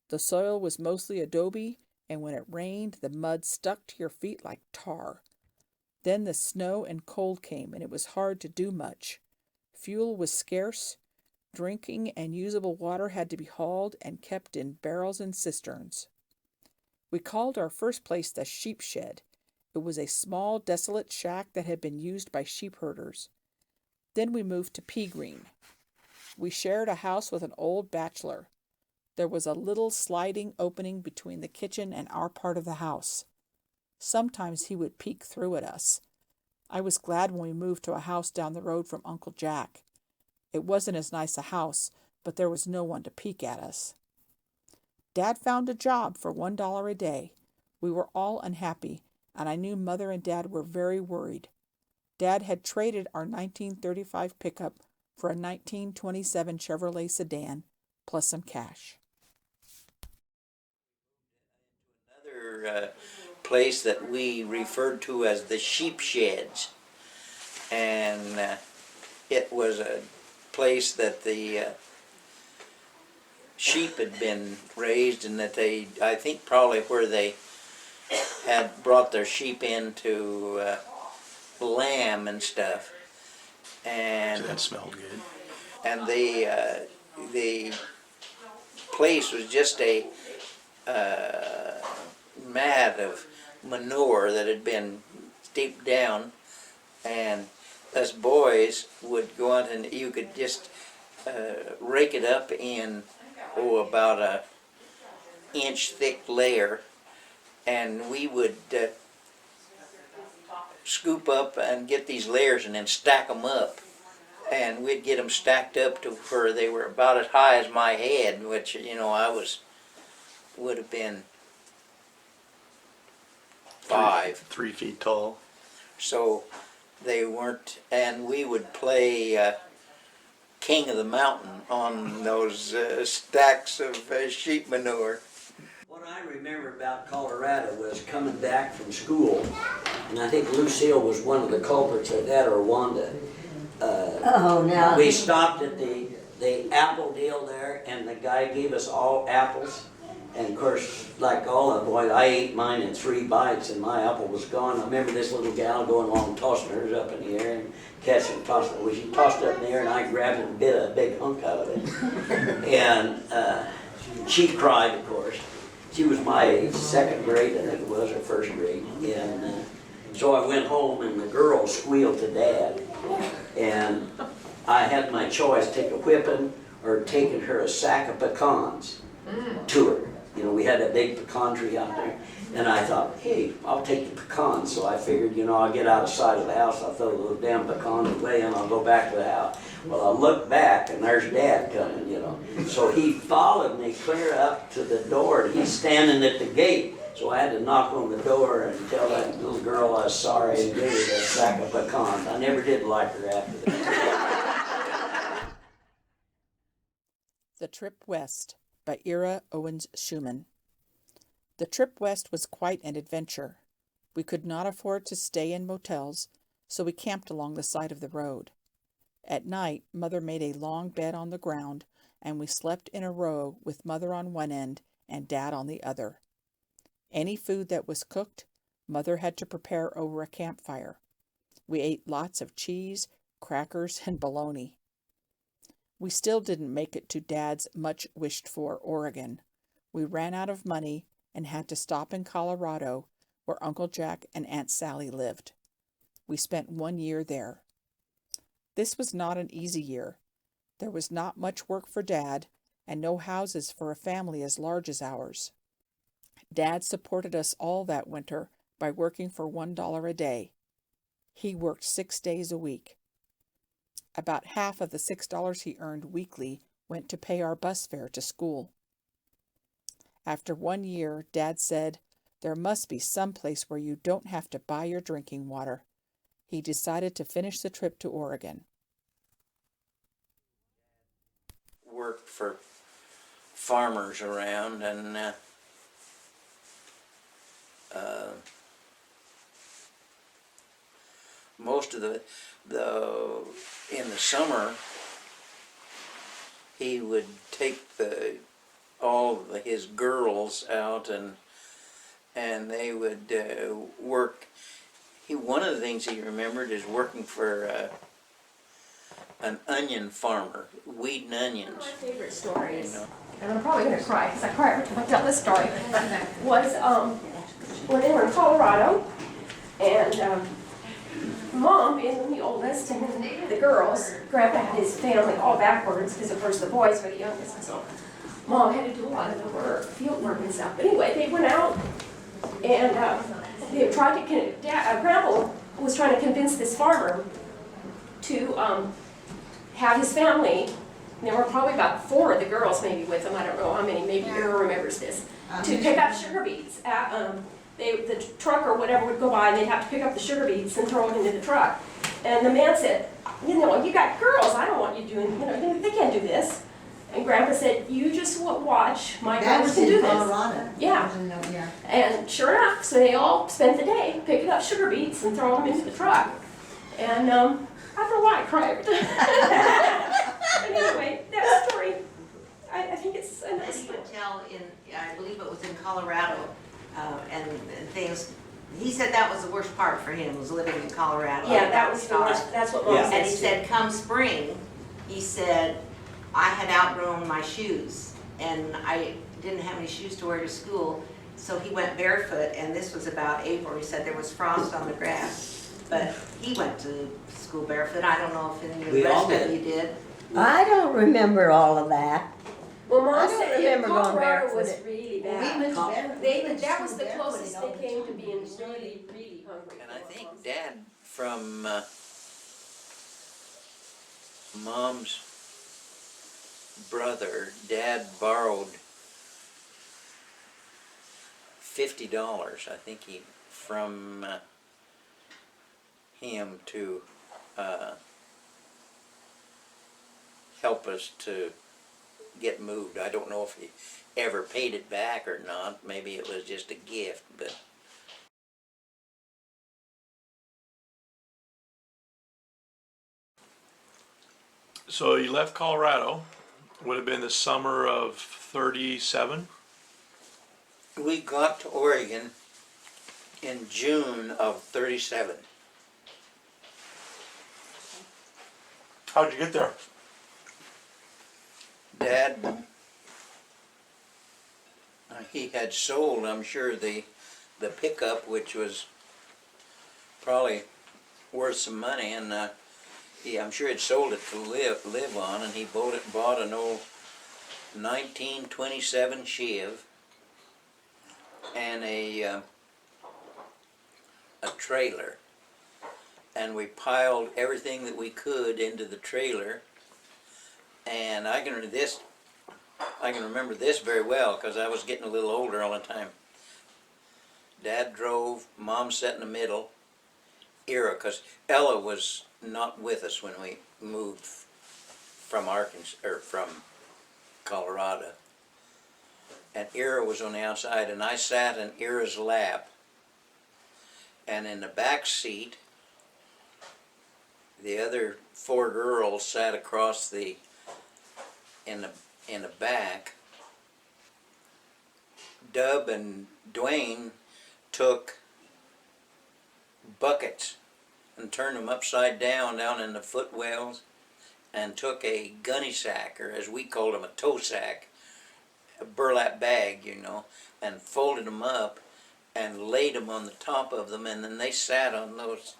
The soil was mostly adobe, and when it rained, the mud stuck to your feet like tar. Then the snow and cold came, and it was hard to do much. Fuel was scarce. Drinking and usable water had to be hauled and kept in barrels and cisterns. We called our first place the sheep shed. It was a small, desolate shack that had been used by sheep herders. Then we moved to Pea Green. We shared a house with an old bachelor. There was a little sliding opening between the kitchen and our part of the house. Sometimes he would peek through at us. I was glad when we moved to a house down the road from Uncle Jack. It wasn't as nice a house, but there was no one to peek at us. Dad found a job for $1 a day. We were all unhappy, and I knew Mother and Dad were very worried. Dad had traded our 1935 pickup for a 1927 Chevrolet sedan, plus some cash. Another place that we referred to as the sheep sheds, and it was a place that the sheep had been raised, and that they, I think probably where they had brought their sheep in to lamb and stuff. And So that smelled good. And the place was just a mat of manure that had been steeped down, and us boys would go out and you could just rake it up in about a inch thick layer, and we would scoop up and get these layers and then stack them up, and we'd get them stacked up to where they were about as high as my head, which, you know, would have been 5. 3 feet tall. So they weren't, and we would play King of the Mountain on those stacks of sheep manure. What I remember about Colorado was coming back from school, and I think Lucille was one of the culprits of that, or Wanda. We stopped at the apple deal there, and the guy gave us all apples. And of course, like all the boys, I ate mine in 3 bites, and my apple was gone. I remember this little gal going along, tossing hers up in the air and catching and tossing it. Well, she tossed it up in the air, and I grabbed it and bit a big hunk out of it. And she cried, of course. She was my age, 2nd grade, I think it was, or 1st grade. And so I went home, and the girl squealed to Dad. And I had my choice, take a whipping or taking her a sack of pecans to her. You know, we had that big pecan tree out there. And I thought, hey, I'll take the pecans. So I figured, you know, I'll get out of sight of the house, I'll throw those damn pecans away, and I'll go back to the house. Well, I looked back, and there's Dad coming, you know. So he followed me clear up to the door, and he's standing at the gate. So I had to knock on the door and tell that little girl I was sorry and give her that sack of pecans. I never did like her after that. The Trip West by Ira Owens Schumann. The trip west was quite an adventure. We could not afford to stay in motels, so we camped along the side of the road. At night, Mother made a long bed on the ground, and we slept in a row with Mother on one end and Dad on the other. Any food that was cooked, Mother had to prepare over a campfire. We ate lots of cheese, crackers, and bologna. We still didn't make it to Dad's much-wished-for Oregon. We ran out of money and had to stop in Colorado, where Uncle Jack and Aunt Sally lived. We spent 1 year there. This was not an easy year. There was not much work for Dad, and no houses for a family as large as ours. Dad supported us all that winter by working for $1 a day. He worked 6 days a week. About half of the $6 he earned weekly went to pay our bus fare to school. After 1 year, Dad said, "There must be some place where you don't have to buy your drinking water." He decided to finish the trip to Oregon. Worked for farmers around, and most of the in the summer he would take his girls out, and they would work. One of the things he remembered is working for an onion farmer, weeding onions. One of my favorite stories, and I'm probably going to cry because I cry every time I tell this story, was when they were in Colorado, and Mom being the oldest, and the girls, Grandpa had his family all backwards because of course the boys were the youngest, and so Mom had to do a lot of the work, field work and stuff. But anyway, they went out and they tried to, Grandpa was trying to convince this farmer to have his family, and there were probably about 4 of the girls maybe with him, I don't know how many, maybe Ira remembers this, to pick up sugar beets. The truck or whatever would go by, and they'd have to pick up the sugar beets and throw it into the truck. And the man said, "You know, you got girls, I don't want you doing, you know, they can't do this." And Grandpa said, "You just watch, my girls can do this." Colorado. Yeah. And sure enough, so they all spent the day picking up sugar beets and throwing them into the truck. And I don't know why I cried. But anyway, that story, I think it's a nice He would tell I believe it was in Colorado, and things. He said that was the worst part for him, was living in Colorado. Yeah, that was the worst. That's what Mom said. And he said, come spring, he said, I had outgrown my shoes, and I didn't have any shoes to wear to school, so he went barefoot, and this was about April. He said there was frost on the grass, but he went to school barefoot. I don't know if any of the rest of you did. I don't remember all of that. Well, Mom I don't said remember going Colorado was barefoot. really We bad. went to bed. That was the closest they came to being really, really hungry. And I think Dad, from Mom's brother, Dad borrowed $50, I think from him to help us to get moved. I don't know if he ever paid it back or not. Maybe it was just a gift, but So you left Colorado, would have been the summer of 37? We got to Oregon in June of 37. How'd you get there? Dad, he had sold, I'm sure, the pickup, which was probably worth some money, and I'm sure he'd sold it to live on, and he bought an old 1927 Chev and a trailer, and we piled everything that we could into the trailer. And I can remember this very well because I was getting a little older all the time. Dad drove, Mom sat in the middle. Ira, because Ella was not with us when we moved from Arkansas or from Colorado, and Ira was on the outside, and I sat in Ira's lap. And in the back seat, the other 4 girls sat across in the back. Dub and Dwayne took buckets and turned them upside down in the footwells, and took a gunny sack, or as we called them, a tow sack, a burlap bag, and folded them up and laid them on the top of them, and then they sat on those.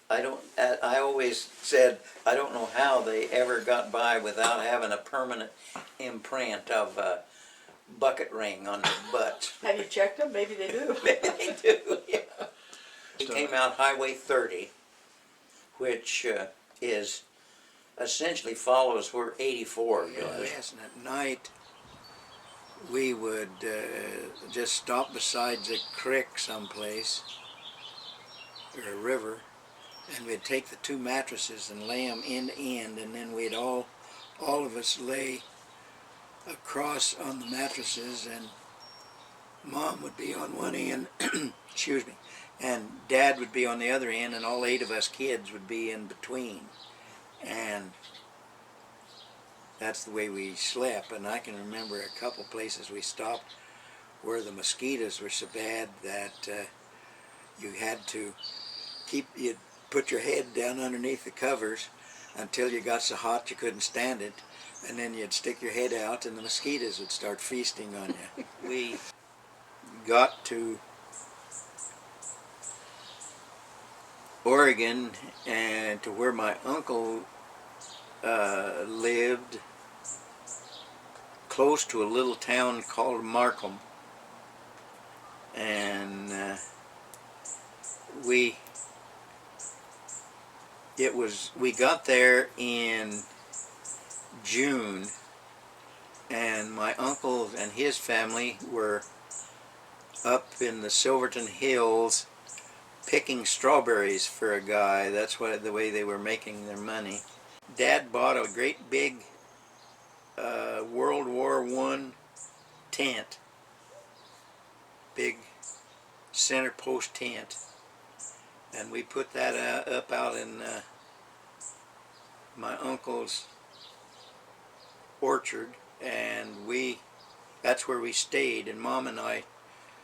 I always said, I don't know how they ever got by without having a permanent imprint of a bucket ring on their butt. Have you checked them? Maybe they do. Maybe they do, yeah. We came out Highway 30, which is essentially follows where 84 goes. Yes, and at night we would just stop beside the creek someplace, or a river, and we'd take the 2 mattresses and lay them end to end, and then we'd all of us lay across on the mattresses, and Mom would be on one end, excuse me, and Dad would be on the other end, and all 8 of us kids would be in between. And that's the way we slept. And I can remember a couple places we stopped where the mosquitoes were so bad that you had to you'd put your head down underneath the covers until you got so hot you couldn't stand it, and then you'd stick your head out and the mosquitoes would start feasting on you. We got to Oregon and to where my uncle lived, close to a little town called Markham, and we got there in June, and my uncle and his family were up in the Silverton Hills picking strawberries for a guy. That's the way they were making their money. Dad bought a great big World War I tent, big center post tent, and we put that up out in my uncle's orchard, and that's where we stayed, and Mom and I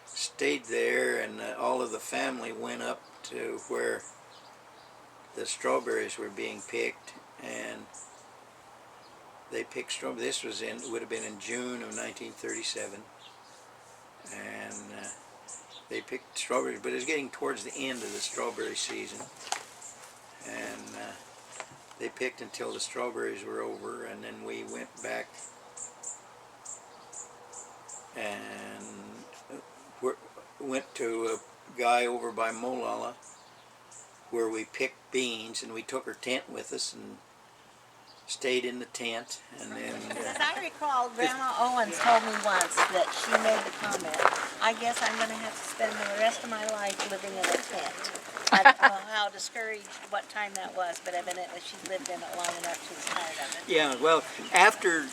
stayed there, and all of the family went up to where the strawberries were being picked, and they picked strawberries. This would have been in June of 1937, and they picked strawberries, but it was getting towards the end of the strawberry season, and they picked until the strawberries were over, and then we went back and went to a guy over by Molalla where we picked beans, and we took our tent with us and stayed in the tent, and then As I recall, Grandma Owens told me once that she made the comment, I guess I'm going to have to spend the rest of my life living in a tent. I don't know how discouraged, what time that was, but evidently she's lived in it long enough to be tired of it. yeah, well, after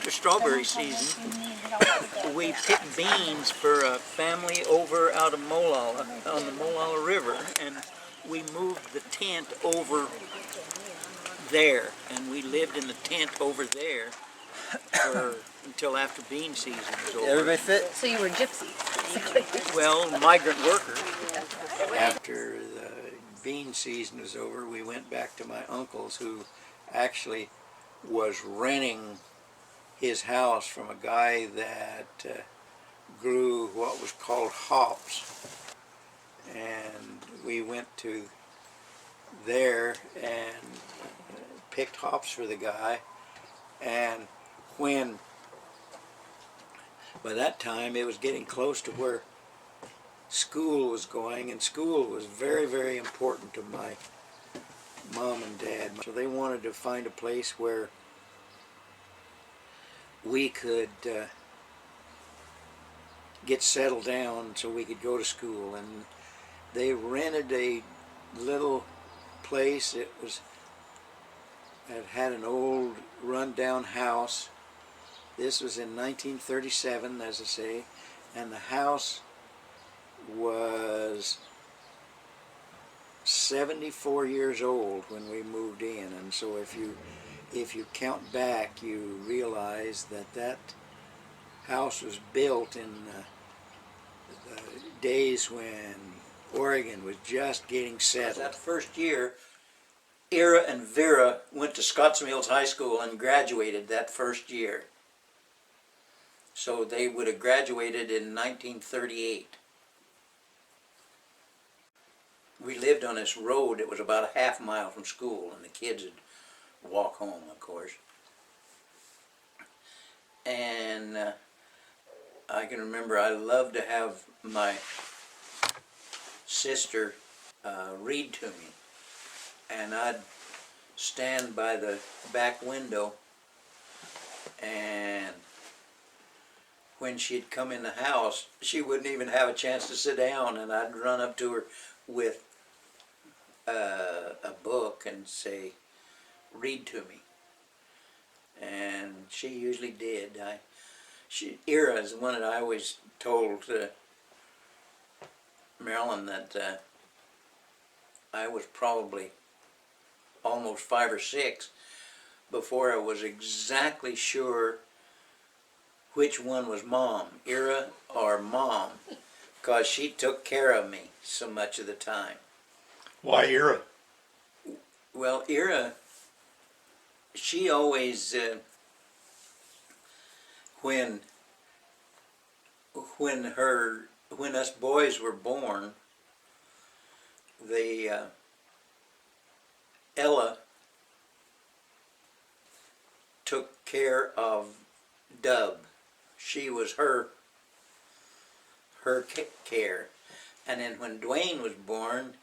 strawberry season, we picked beans for a family over out of Molalla, on the Molalla River, and we moved the tent over there, and we lived in the tent over there until after bean season was over. Everybody fit? So you were gypsies. Well, migrant worker. After the bean season was over, we went back to my uncle's, who actually was renting his house from a guy that grew what was called hops. And we went to there and picked hops for the guy. And when, by that time, it was getting close to where school was going, and school was very, very important to my mom and dad. So they wanted to find a place where we could get settled down so we could go to school. And they rented a little place. It had an old run-down house. This was in 1937, as I say, and the house was 74 years old when we moved in. And so if you count back, you realize that house was built in the days when Oregon was just getting settled. That first year, Ira and Vera went to Scotts Mills High School and graduated that first year. So they would have graduated in 1938. We lived on this road. It was about a half mile from school, and the kids would walk home, of course. And I can remember I loved to have my sister read to me. And I'd stand by the back window, and when she'd come in the house, she wouldn't even have a chance to sit down, and I'd run up to her with a book and say, read to me. And she usually did. Ira is the one that I always told Marilyn that I was probably almost 5 or 6 before I was exactly sure which one was Mom, Ira or Mom, because she took care of me so much of the time. Why Ira? Well, Ira, she always, when us boys were born, Ella took care of Dub. She was her care. And then when Dwayne was born,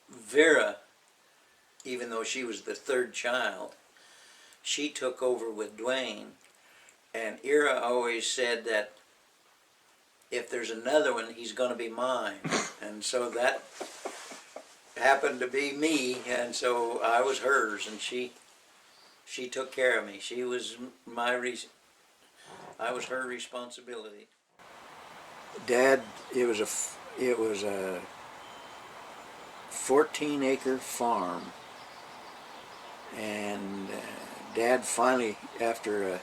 Vera, even though she was the third child, she took over with Dwayne. And Ira always said that if there's another one, he's going to be mine. And so that happened to be me, and so I was hers, and she took care of me. She was I was her responsibility. Dad, it was a 14-acre farm, and Dad finally, after a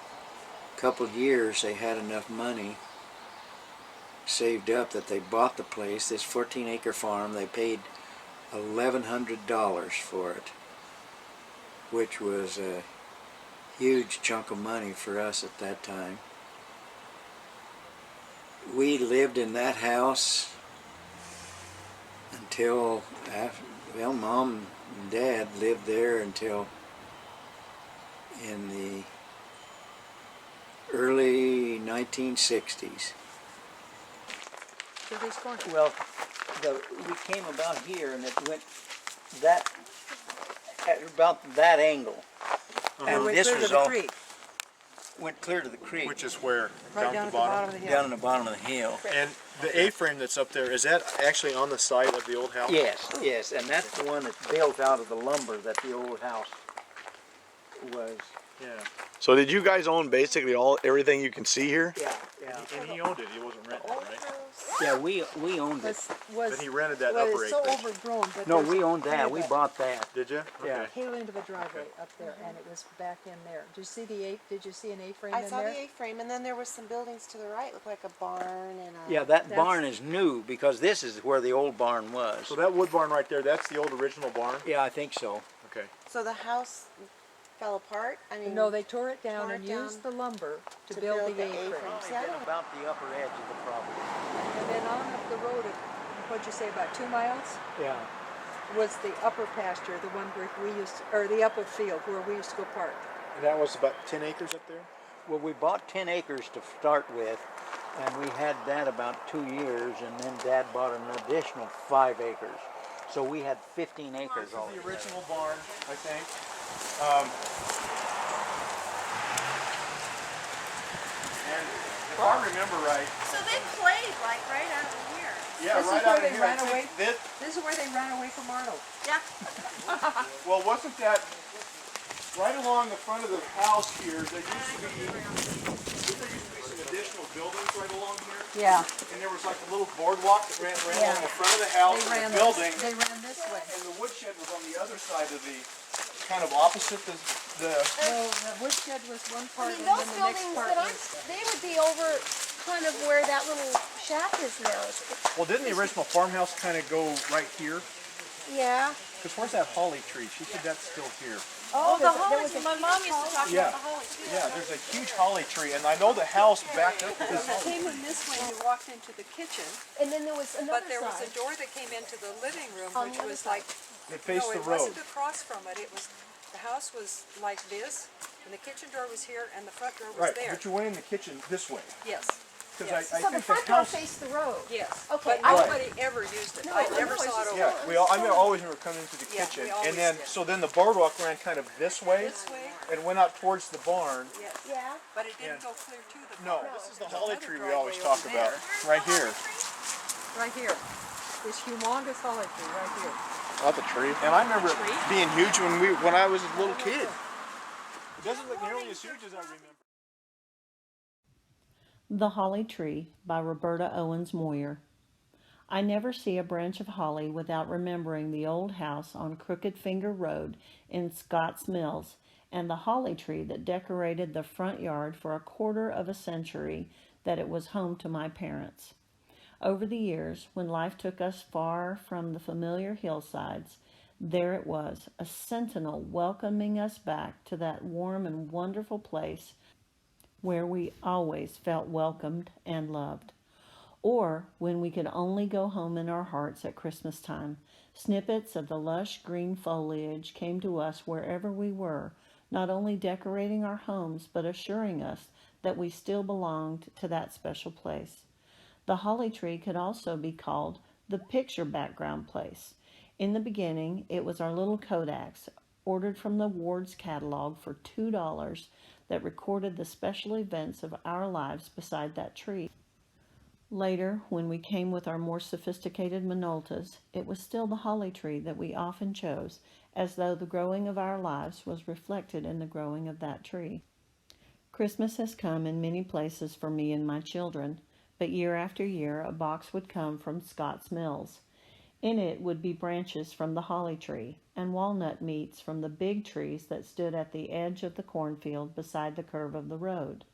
couple of years, they had enough money saved up that they bought the place, this 14-acre farm. They paid $1,100 for it, which was a huge chunk of money for us at that time. We lived in that house until, well, Mom and Dad lived there until in the early 1960s. Well, we came about here, and it went at about that angle. And went this clear was to the all creek. went clear to the creek. Which is where? Right down at the bottom of the hill. Down in the bottom of the hill. And the A-frame that's up there, is that actually on the site of the old house? Yes, and that's the one that's built out of the lumber that the old house was Yeah. So did you guys own basically everything you can see here? Yeah. And he owned it. He wasn't renting it, right? Yeah, we owned it. But he rented that upper so acreage. overgrown, but No, there's we owned kind that. of We a bought that. Did you? Yeah. Okay. tail end of a driveway up there, and it was back in there. Did you see Did you see an A-frame I in saw there? the A-frame, and then there was some buildings to the right, looked like a barn and a... Yeah, that barn is new because this is where the old barn was. So that wood barn right there, that's the old original barn? Yeah, I think so. Okay. So the house fell apart? I mean... No, they tore it down tore and it down used the lumber to to build build the the A-frames. A-frames. Been about the upper edge of the property. And then on up the road, what'd you say, about 2 miles? Yeah. Was the upper pasture, the one where we used to, or the upper field where we used to go park. And that was about 10 acres up there? Well, we bought 10 acres to start with, and we had that about 2 years, and then Dad bought an additional 5 acres. So we had 15 acres This is altogether. the original barn, I think. And if I remember right, So they played like right out of here. yeah, This right is where out they of here. ran I away. think This is where they ran away from Arnold. Yeah. well, wasn't that right along the front of the house here? There used to be some additional buildings right along here. Yeah. And there was like a little boardwalk that ran Yeah. along the front of the house They and ran the building. They ran this way. And the woodshed was on the other side of the, kind of opposite the No, the woodshed was one I part, mean, and those then the next buildings part that was. they would be over kind of where that little shack is now. well, didn't the original farmhouse kind of go right here? Yeah. Because where's that holly tree? She said that's still here. Oh, the there holly was tree. a My mom used to talk Yeah. about the holly tree. Yeah, there's a huge holly tree, and I know the house backed up to this. You came in this way, you walked into the kitchen. And then there was another But there was a side. door that came into the living room, On which the other was like, It faced no, the it road. wasn't across from it. It was, the house was like this, and the kitchen door was here, and the front door was Right, there. but you went in the kitchen this way. Yes. Because Yes. I So the think front the door house. faced the road. Yes. Okay, But I- nobody ever used it. No, I no, never it's saw it just- over. Yeah, I always remember coming into the Yeah, kitchen, we always and then did. so then the boardwalk ran kind of this way, This way. and went out towards the barn. Yes. Yeah. But it didn't Yeah. go clear to the No, barn. this is the There's holly another tree we always driveway talk over about, there. right here. Right here. This humongous holly tree right here. Not the tree. And I remember it being huge when I was a little kid. It doesn't look nearly as huge as I remember. The Holly Tree by Roberta Owens Moyer. I never see a branch of holly without remembering the old house on Crooked Finger Road in Scotts Mills and the holly tree that decorated the front yard for a quarter of a century that it was home to my parents. Over the years, when life took us far from the familiar hillsides, there it was, a sentinel welcoming us back to that warm and wonderful place where we always felt welcomed and loved. Or when we could only go home in our hearts at Christmas time, snippets of the lush green foliage came to us wherever we were, not only decorating our homes, but assuring us that we still belonged to that special place. The holly tree could also be called the picture background place. In the beginning, it was our little Kodaks, ordered from the Ward's catalog for $2, that recorded the special events of our lives beside that tree. Later, when we came with our more sophisticated Minoltas, it was still the holly tree that we often chose, as though the growing of our lives was reflected in the growing of that tree. Christmas has come in many places for me and my children, but year after year a box would come from Scotts Mills. In it would be branches from the holly tree and walnut meats from the big trees that stood at the edge of the cornfield beside the curve of the road.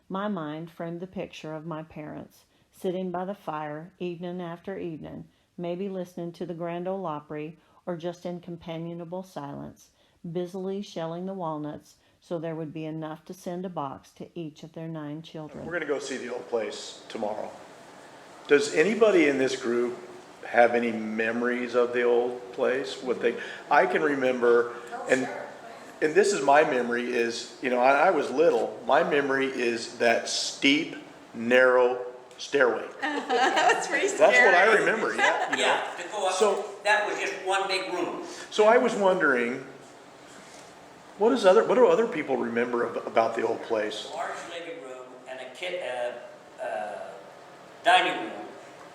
My mind framed the picture of my parents, sitting by the fire evening after evening, maybe listening to the Grand Ole Opry or just in companionable silence, busily shelling the walnuts so there would be enough to send a box to each of their 9 children. We're going to go see the old place tomorrow. Does anybody in this group have any memories of the old place? I can remember, and this is my memory is, I was little. My memory is that steep, narrow stairway. That's pretty scary. That's what I remember. Yeah, Yeah, to go up, So- that was just one big room. So I was wondering, what do other people remember about the old place? Large living room and a dining room,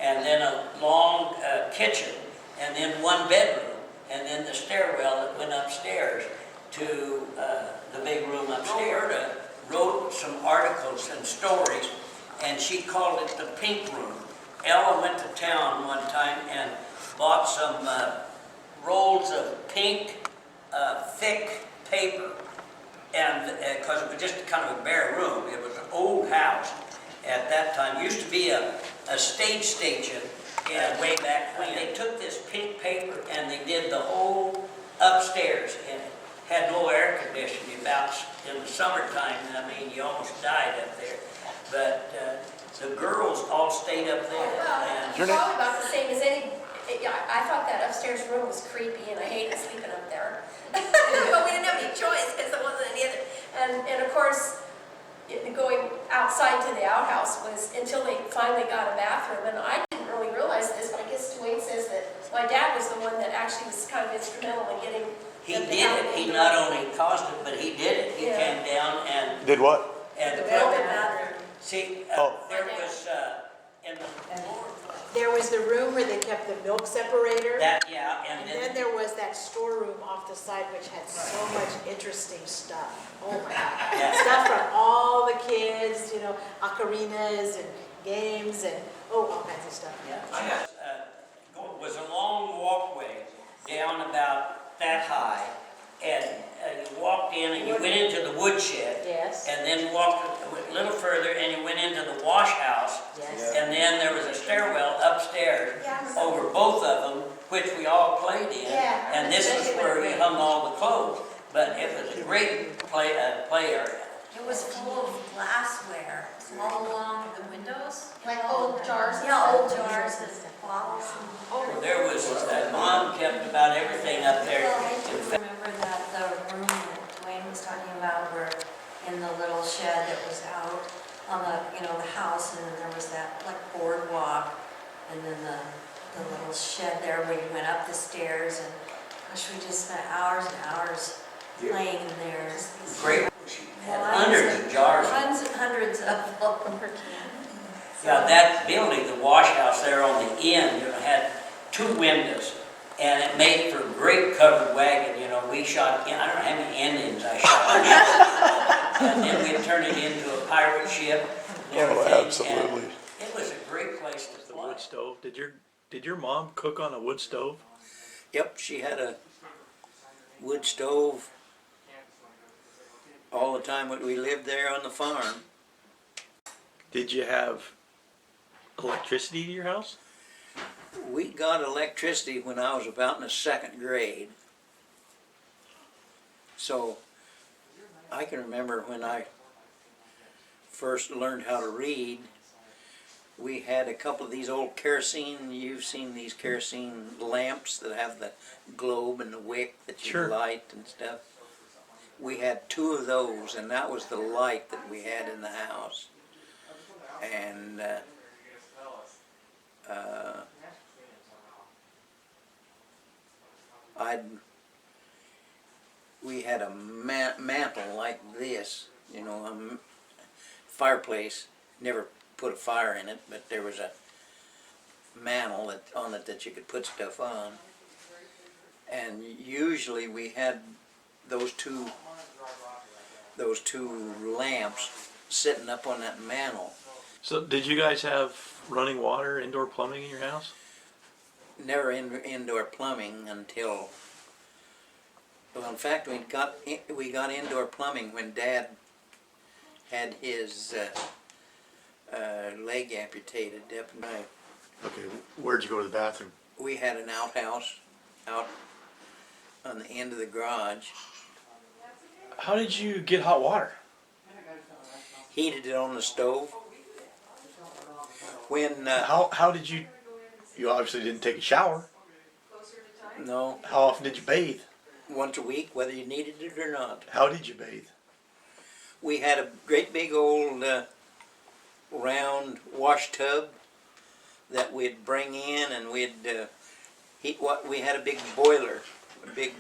and then a long kitchen, and then one bedroom, and then the stairwell that went upstairs. to the big room upstairs, wrote some articles and stories, and she called it the Pink Room. Ella went to town one time and bought some rolls of pink, thick paper, and because it was just kind of a bare room. It was an old house at that time. It used to be a stage station way back when. They took this pink paper and they did the whole upstairs, and it had no air conditioning. About in the summertime, I mean, you almost died up there. But the girls all stayed up there. And Probably about the same as any. I thought that upstairs room was creepy, and I hated sleeping up there. But we didn't have any choice because there wasn't any other. And of course, going outside to the outhouse was until they finally got a bathroom. And I didn't really realize this, but I guess Dwayne says that my dad was the one that actually was kind of instrumental in getting. he did it. He not only caused it, but he did it. He came down and Did what? and The bathroom. see, there was in the There was the room where they kept the milk separator. that and And then there was that storeroom off the side which had so much interesting stuff. Oh my God. Stuff from all the kids, you know, ocarinas and games and all kinds of stuff. was a long walkway down about that high, and you walked in and you went into the woodshed. Yes. And then walked a little further and you went into the wash house. Yes. And then there was a stairwell upstairs over both of them, which we all played in. Yeah. And this is where we hung all the clothes. But it was a great play area. It was full of glassware all along the windows. Like old jars. Yeah, old jars and bottles. There was, Mom kept about everything up there. Well, I do remember that the room that Dwayne was talking about were in the little shed that was out on the, the house, and then there was that like boardwalk, and then the little shed there where you went up the stairs, and gosh, we just spent hours and hours playing in there. Great. Had hundreds of jars. Hundreds of them. Yeah, that building, the wash house there on the end, had 2 windows, and it made for a great covered wagon. We shot, I don't know how many Indians I shot. And then we'd turn it into a pirate ship and everything. Oh, absolutely. And it was a great place to play. The wood stove. Did your mom cook on a wood stove? Yep, she had a wood stove all the time when we lived there on the farm. Did you have electricity to your house? We got electricity when I was about in the 2nd grade. So I can remember when I first learned how to read, we had a couple of these old kerosene, you've seen these kerosene lamps that have the globe and the wick that you light and stuff. We had 2 of those, and that was the light that we had in the house. And we had a mantle like this, a fireplace. Never put a fire in it, but there was a mantle on it that you could put stuff on. And usually we had those two lamps sitting up on that mantle. So did you guys have running water, indoor plumbing in your house? Never indoor plumbing until, well, in fact, we got indoor plumbing when Dad had his leg amputated up in my. Okay, where'd you go to the bathroom? We had an outhouse out on the end of the garage. How did you get hot water? Heated it on the stove. When how did you obviously didn't take a shower. No. How often did you bathe? Once a week, whether you needed it or not. How did you bathe? We had a great big old round wash tub that we'd bring in, and we'd heat. We had a big boiler, a big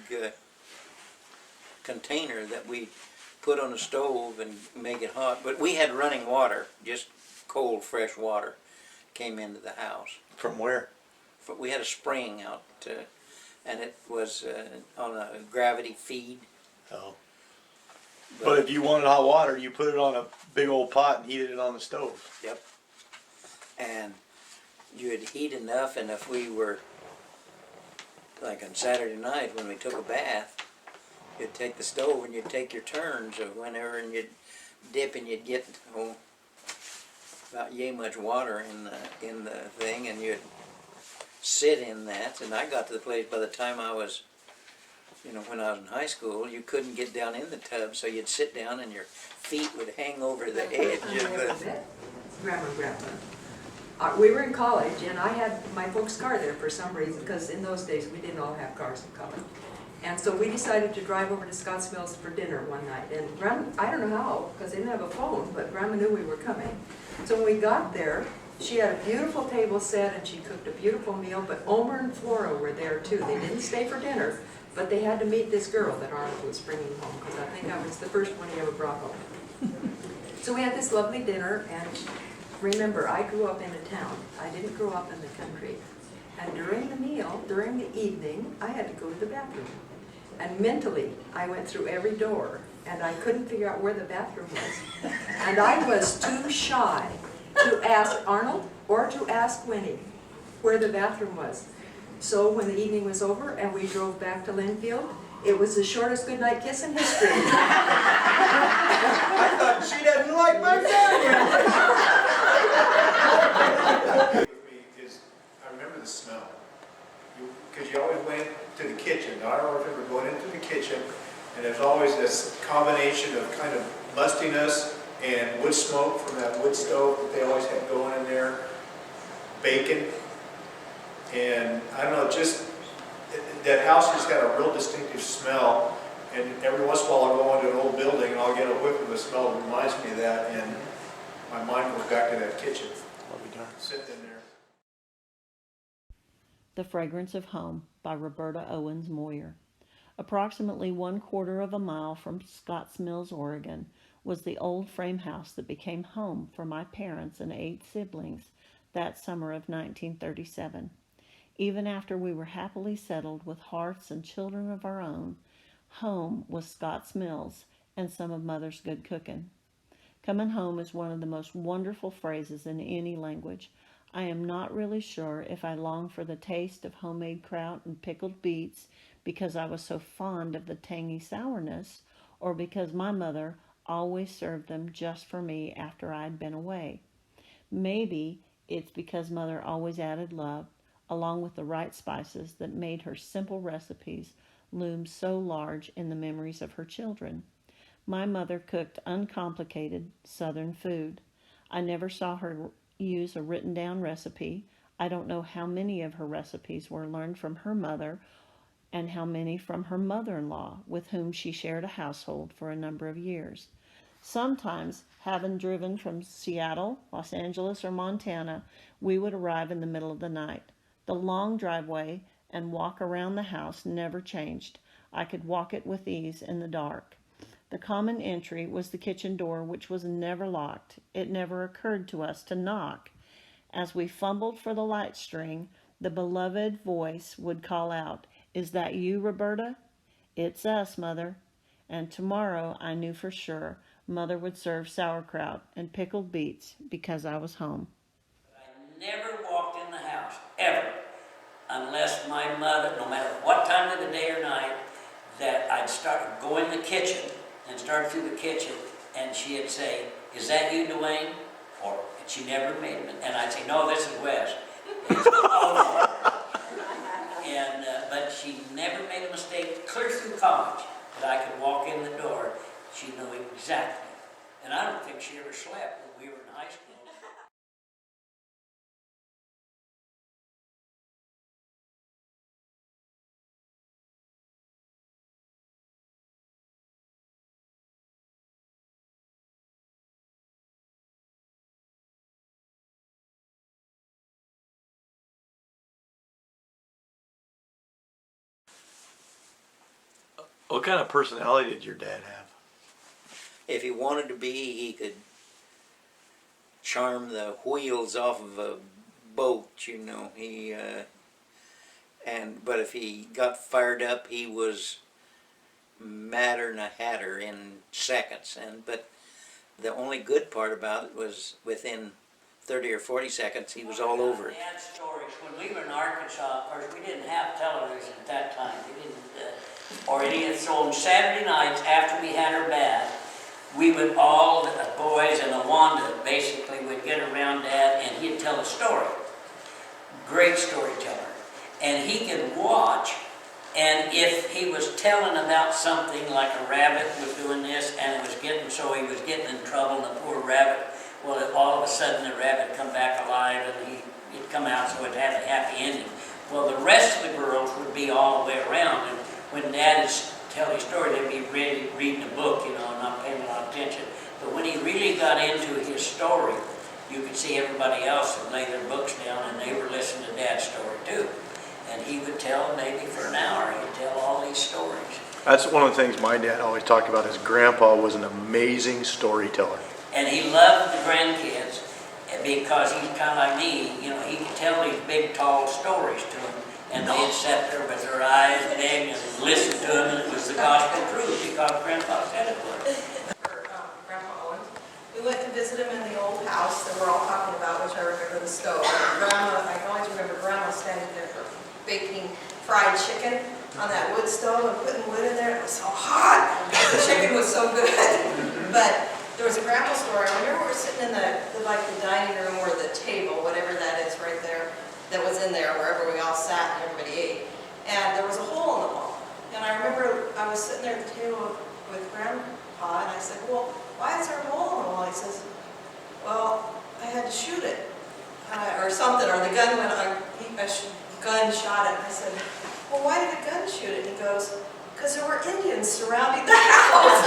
container that we put on the stove and make it hot. But we had running water, just cold, fresh water, came into the house. From where? We had a spring out, and it was on a gravity feed. Oh. But if you wanted hot water, you put it on a big old pot and heated it on the stove. Yep. And you'd heat enough, and if we were, like on Saturday night when we took a bath, you'd take the stove and you'd take your turns of whenever, and you'd dip and you'd get about yay much water in the thing, and you'd sit in that. And I got to the place by the time I was, when I was in high school, you couldn't get down in the tub, so you'd sit down and your feet would hang over the edge of the... Grandma and Grandpa. We were in college, and I had my folks' car there for some reason, because in those days we didn't all have cars in college. And so we decided to drive over to Scotts Mills for dinner one night. And Grandma, I don't know how, because they didn't have a phone, but Grandma knew we were coming. So when we got there, she had a beautiful table set, and she cooked a beautiful meal, but Omer and Flora were there too. They didn't stay for dinner, but they had to meet this girl that Arnold was bringing home, because I think I was the first one he ever brought home. So we had this lovely dinner, and remember, I grew up in a town. I didn't grow up in the country. And during the meal, during the evening, I had to go to the bathroom. And mentally, I went through every door, and I couldn't figure out where the bathroom was. And I was too shy to ask Arnold or to ask Winnie where the bathroom was. So when the evening was over and we drove back to Linfield, it was the shortest goodnight kiss in history. I thought she doesn't like my family. I remember the smell. Because you always went to the kitchen. I don't remember going into the kitchen, and there's always this combination of kind of mustiness and wood smoke from that wood stove that they always had going in there, bacon, and I don't know, just that house just had a real distinctive smell. And every once in a while I'll go into an old building and I'll get a whiff of a smell that reminds me of that, and my mind goes back to that kitchen. Sitting in there. The Fragrance of Home by Roberta Owens Moyer. Approximately 1/4 of a mile from Scotts Mills, Oregon, was the old frame house that became home for my parents and 8 siblings that summer of 1937. Even after we were happily settled with hearths and children of our own, home was Scotts Mills and some of Mother's good cooking. Coming home is one of the most wonderful phrases in any language. I am not really sure if I long for the taste of homemade kraut and pickled beets because I was so fond of the tangy sourness, or because my mother always served them just for me after I'd been away. Maybe it's because Mother always added love, along with the right spices that made her simple recipes loom so large in the memories of her children. My mother cooked uncomplicated Southern food. I never saw her use a written down recipe. I don't know how many of her recipes were learned from her mother and how many from her mother-in-law, with whom she shared a household for a number of years. Sometimes, having driven from Seattle, Los Angeles, or Montana, we would arrive in the middle of the night. The long driveway and walk around the house never changed. I could walk it with ease in the dark. The common entry was the kitchen door, which was never locked. It never occurred to us to knock. As we fumbled for the light string, the beloved voice would call out, "Is that you, Roberta?" "It's us, Mother." And tomorrow, I knew for sure, Mother would serve sauerkraut and pickled beets because I was home. I never walked in the house, ever, unless my mother, no matter what time of the day or night, that I'd go in the kitchen and start through the kitchen, and she'd say, "Is that you, Dwayne?" Or, she never made it, and I'd say, "No, this is Wes." But she never made a mistake clear through college that I could walk in the door. She knew exactly. And I don't think she ever slept when we were in high school. What kind of personality did your dad have? If he wanted to be, he could charm the wheels off of a boat, but if he got fired up, he was madder than a hatter in seconds. But the only good part about it was within 30 or 40 seconds, he was all over it. Dad stories. When we were in Arkansas, of course, we didn't have television at that time. We didn't, or any. So on Saturday nights after we had our bath, we would all, the boys and Awanda, basically would get around Dad, and he'd tell a story. Great storyteller. And he could watch, and if he was telling about something like a rabbit was doing this, and it was getting, so he was getting in trouble, and the poor rabbit, well, all of a sudden the rabbit come back alive, and he'd come out, so it had a happy ending. Well, the rest of the girls would be all the way around, and when Dad would tell his story, they'd be reading a book, you know, and not paying a lot of attention. But when he really got into his story, you could see everybody else would lay their books down, and they were listening to Dad's story too. And he would tell maybe for an hour, he'd tell all these stories. That's one of the things my dad always talked about. His grandpa was an amazing storyteller. And he loved the grandkids because he's kind of like me. You know, he could tell these big, tall stories to them, and they'd sit there with their eyes big and listen to him, and it was the gospel truth because Grandpa said it was. Grandpa Owens. We went to visit him in the old house that we're all talking about, which I remember the stove. Grandma, I can always remember Grandma standing there baking fried chicken on that wood stove and putting wood in there. It was so hot. The chicken was so good. But there was a grandpa story. I remember we were sitting in the dining room or the table, whatever that is right there, that was in there wherever we all sat and everybody ate. And there was a hole in the wall. And I remember I was sitting there at the table with Grandpa, and I said, well, why is there a hole in the wall? He says, well, I had to shoot it. Or something, or the gun went on, gun shot it. And I said, well, why did a gun shoot it? And he goes, because there were Indians surrounding the house.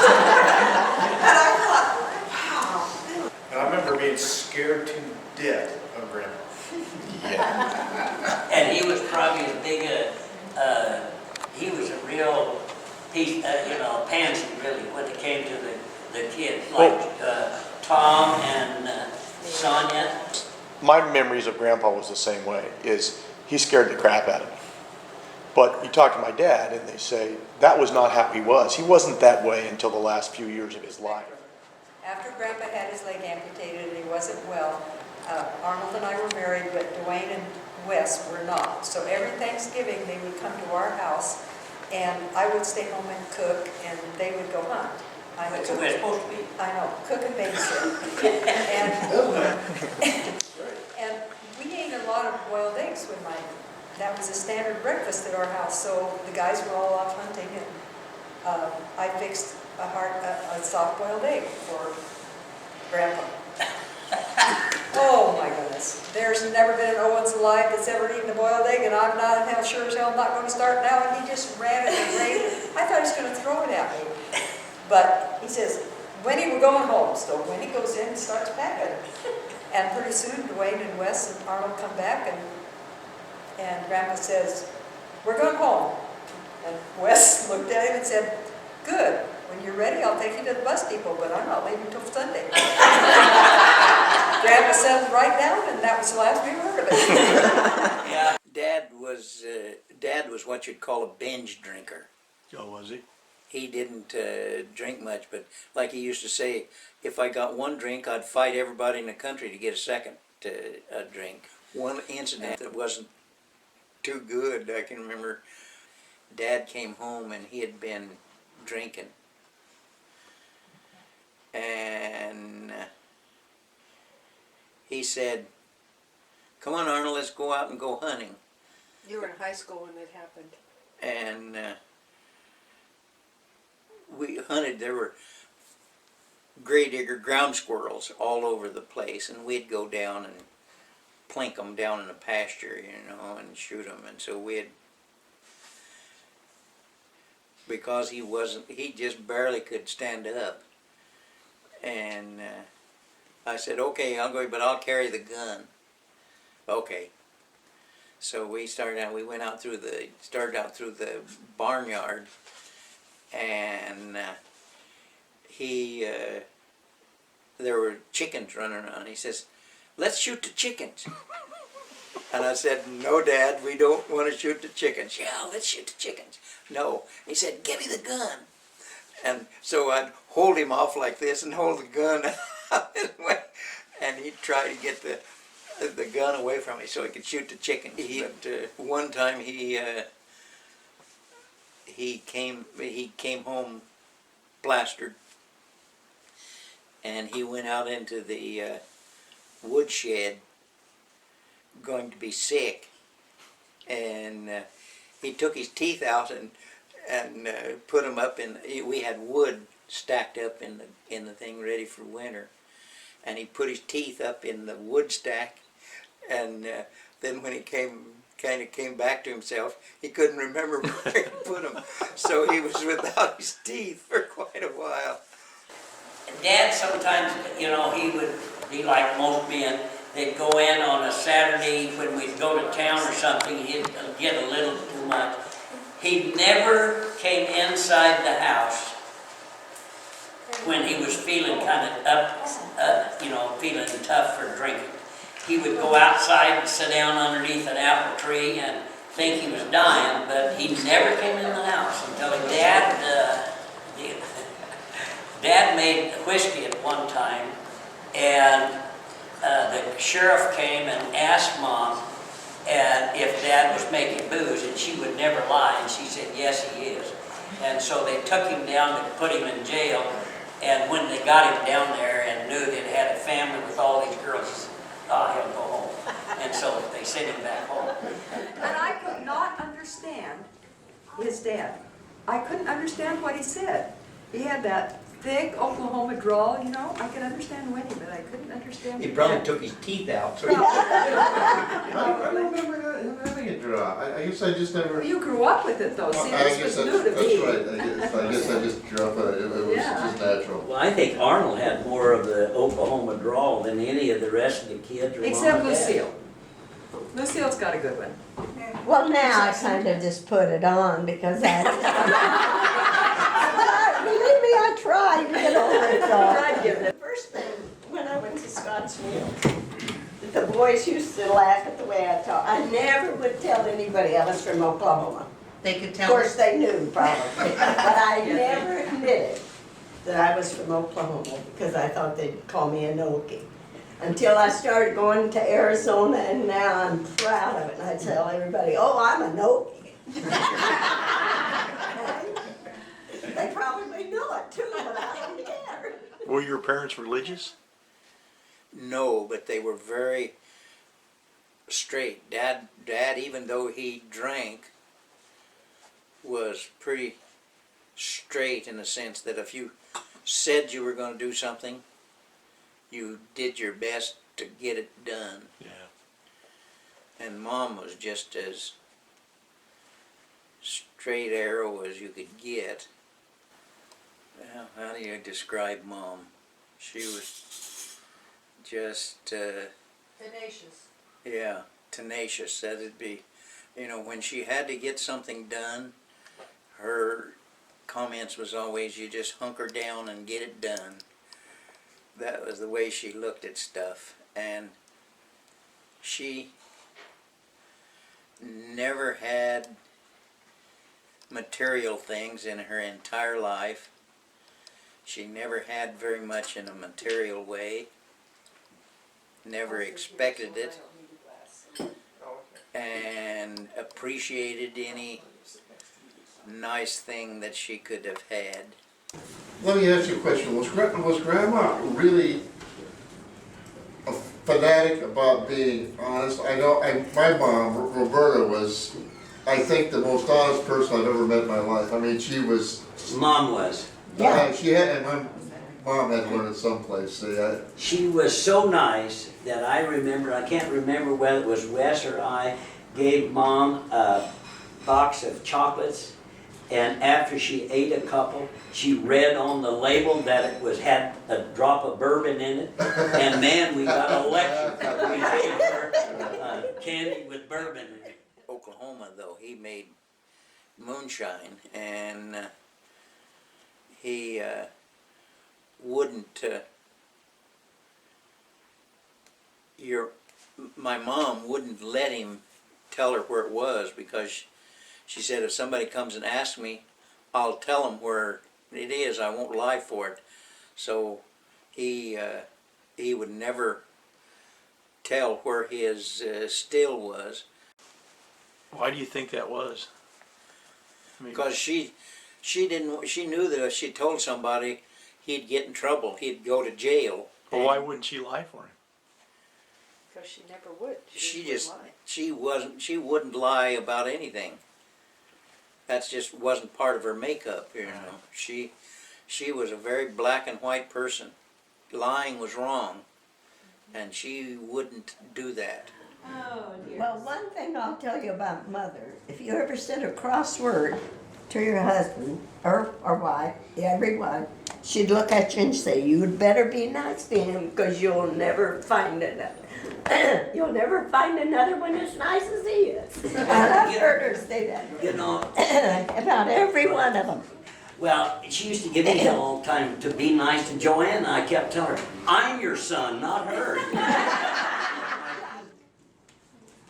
And I thought, wow. And I remember being scared to death of Grandpa. Yeah. And he was probably as big he was a real piece, pansy really, when it came to the kids, like Tom and Sonia. My memories of Grandpa was the same way, is he scared the crap out of me. But you talk to my dad and they say, that was not how he was. He wasn't that way until the last few years of his life. After Grandpa had his leg amputated and he wasn't well, Arnold and I were married, but Dwayne and Wes were not. So every Thanksgiving they would come to our house and I would stay home and cook and they would go hunt. That's the way it's supposed to be. I know, cook and babysit. And we ate a lot of boiled eggs when that was a standard breakfast at our house. So the guys were all off hunting and I fixed a soft boiled egg for Grandpa. Oh my goodness. There's never been an Owens alive that's ever eaten a boiled egg, and I'm not sure as hell not going to start now. And he just ran it and ran it. I thought he was going to throw it at me. But he says, Winnie, we're going home. So Winnie goes in and starts packing. And pretty soon Dwayne and Wes and Arnold come back and Grandpa says, we're going home. And Wes looked at him and said, good. When you're ready, I'll take you to the bus depot, but I'm not leaving until Sunday. Grandpa settled right down, and that was the last we heard of it. Yeah. Dad was what you'd call a binge drinker. Oh, was he? He didn't drink much, but like he used to say, if I got one drink, I'd fight everybody in the country to get a second drink. One incident that wasn't too good, I can remember, Dad came home and he had been drinking. And he said, come on, Arnold, let's go out and go hunting. You were in high school when it happened. And we hunted. There were gray digger ground squirrels all over the place, and we'd go down and plink them down in the pasture, and shoot them. And so because he just barely could stand up. And I said, okay, I'll go, but I'll carry the gun. Okay. So we started out through the barnyard, and there were chickens running around. He says, let's shoot the chickens. And I said, no, Dad, we don't want to shoot the chickens. Yeah, let's shoot the chickens. No. He said, give me the gun. And so I'd hold him off like this and hold the gun out his way, and he'd try to get the gun away from me so he could shoot the chicken. One time he came home plastered, and he went out into the woodshed going to be sick, and he took his teeth out and put them up in. We had wood stacked up in the thing ready for winter, and he put his teeth up in the wood stack, and then when he came back to himself, he couldn't remember where he put them, so he was without his teeth for quite a while. Dad sometimes, you know, he would be like most men. They'd go in on a Saturday when we'd go to town or something, he'd get a little too much. He never came inside the house when he was feeling kind of up, you know, feeling tough for drinking. He would go outside and sit down underneath an apple tree and think he was dying, but he never came in the house until Dad made whiskey at one time, and the sheriff came and asked Mom if Dad was making booze, and she would never lie, and she said, yes, he is. And so they took him down to put him in jail, and when they got him down there and knew they'd had a family with all these girls, he said, oh, he'll go home. And so they sent him back home. And I could not understand his dad. I couldn't understand what he said. He had that thick Oklahoma drawl, you know. I could understand Winnie, but I couldn't understand. He probably took his teeth out. So I don't remember him having a draw. I guess I just never. You grew up with it though. See, I this guess was new to that's me. right. I guess I just grew up with it. It was just natural. Well, I think Arnold had more of the Oklahoma drawl than any of the rest of the kids. Or Except Mom and Dad. Lucille. Lucille's got a good one. Well, now I kind of just put it on because I. Believe me, I tried to get over it. The first thing, when I went to Scottsville, the boys used to laugh at the way I talk. I never would tell anybody I was from Oklahoma. They could Of tell. course, they knew probably, but I never admitted that I was from Oklahoma because I thought they'd call me a Nokie. Until I started going to Arizona, and now I'm proud of it. And I tell everybody, oh, I'm a Nokie. They probably knew it too, but I don't care. Were your parents religious? No, but they were very straight. Dad, even though he drank, was pretty straight in the sense that if you said you were going to do something, you did your best to get it done. Yeah. And Mom was just as straight arrow as you could get. Well, how do you describe Mom? She was just, Tenacious. yeah, tenacious. That'd be, you know, when she had to get something done, her comments was always, you just hunker down and get it done. That was the way she looked at stuff. And she never had material things in her entire life. She never had very much in a material way. Never expected it. And appreciated any nice thing that she could have had. Let me ask you a question. Was Grandma really a fanatic about being honest? I know my mom, Roberta, was, I think, the most honest person I've ever met in my life. I mean, she was. Mom was. Yeah. She had, and my mom had to learn it someplace. See, She was so nice that I remember, I can't remember whether it was Wes or I, gave Mom a box of chocolates, and after she ate a couple, she read on the label that it had a drop of bourbon in it, and man, we got a lecture. We gave her candy with bourbon in it. Oklahoma, though, he made moonshine, and he wouldn't. My mom wouldn't let him tell her where it was because she said if somebody comes and asks me, I'll tell them where it is. I won't lie for it. So he would never tell where his still was. Why do you think that was? I mean, Because she knew that if she told somebody, he'd get in trouble. He'd go to jail. well, why wouldn't she lie for him? Because she never would. She wouldn't lie about anything. That's just wasn't part of her makeup, you know. She was a very black and white person. Lying was wrong, and she wouldn't do that. Oh, dear. Well, one thing I'll tell you about Mother, if you ever sent a crossword to your husband or wife, every wife, she'd look at you and say, "You'd better be nice to him, because you'll never find another. You'll never find another one as nice as he is." And I've heard her say that. You know, about every one of them. well, she used to give me hell all the time to be nice to Joanne, and I kept telling her, I'm your son, not her.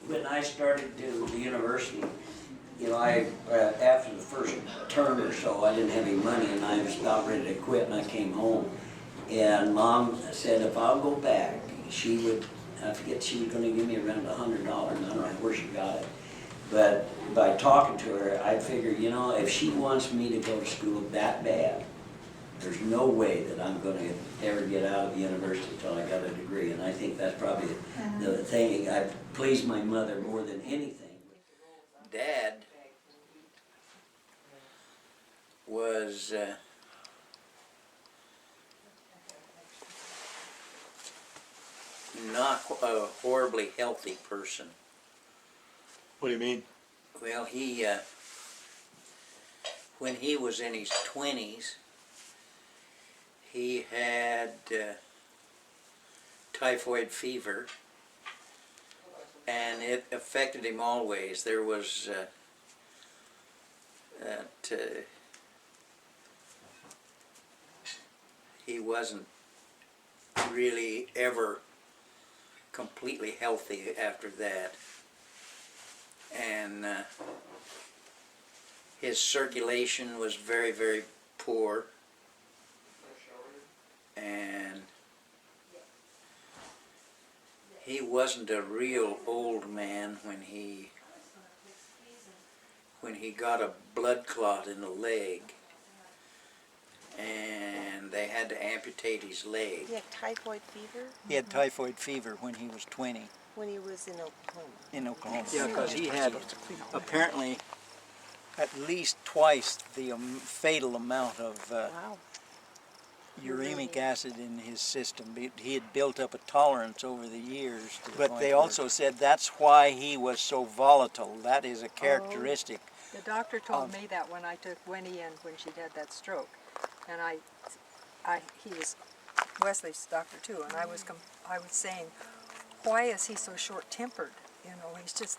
When I started to the university, you know, after the first term or so, I didn't have any money, and I was about ready to quit, and I came home. And Mom said if I'll go back, she would, I forget, she was gonna give me around $100, and I don't know where she got it. But by talking to her, I figured, you know, if she wants me to go to school that bad, there's no way that I'm gonna ever get out of the university until I got a degree. And I think that's probably the thing, I pleased my mother more than anything. Dad was not a horribly healthy person. What do you mean? Well, he when he was in his 20s, he had typhoid fever, and it affected him always. There was he wasn't really ever completely healthy after that. And his circulation was very, very poor. And he wasn't a real old man when he got a blood clot in the leg, and they had to amputate his leg. He had typhoid fever? He had typhoid fever when he was 20. When he was in Oklahoma. In Oklahoma. Yeah, because he had apparently at least twice the fatal amount of uremic acid in his system. He had built up a tolerance over the years. But they also said that's why he was so volatile. That is a characteristic. The doctor told me that when I took Winnie in when she had that stroke, and he was Wesley's doctor too, and I was saying, why is he so short-tempered? You know, he's just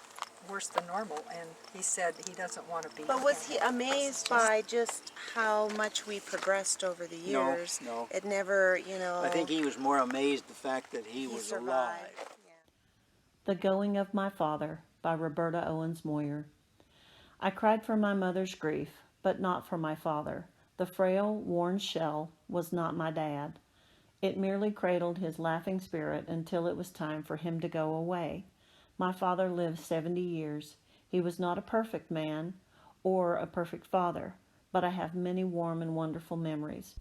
worse than normal, and he said he doesn't want to be. But was he amazed by just how much we progressed over the years? No. It never, you know. I think he was more amazed the fact that he was survived. alive. The Going of My Father by Roberta Owens Moyer. I cried for my mother's grief, but not for my father. The frail, worn shell was not my dad. It merely cradled his laughing spirit until it was time for him to go away. My father lived 70 years. He was not a perfect man or a perfect father, but I have many warm and wonderful memories.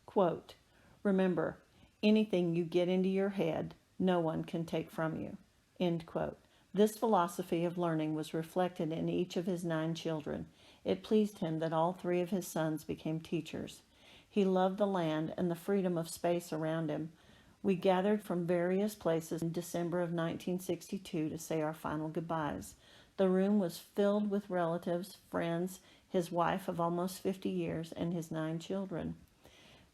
Quote, remember, anything you get into your head, no one can take from you. End quote. This philosophy of learning was reflected in each of his 9 children. It pleased him that all 3 of his sons became teachers. He loved the land and the freedom of space around him. We gathered from various places in December of 1962 to say our final goodbyes. The room was filled with relatives, friends, his wife of almost 50 years, and his 9 children.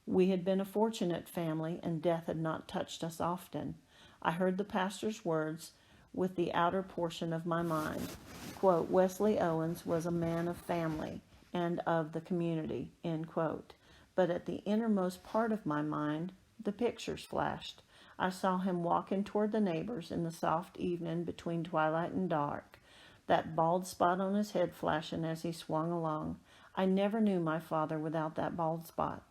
We had been a fortunate family, and death had not touched us often. I heard the pastor's words with the outer portion of my mind. Quote, Wesley Owens was a man of family and of the community, end quote. But at the innermost part of my mind, the pictures flashed. I saw him walking toward the neighbors in the soft evening between twilight and dark, that bald spot on his head flashing as he swung along. I never knew my father without that bald spot.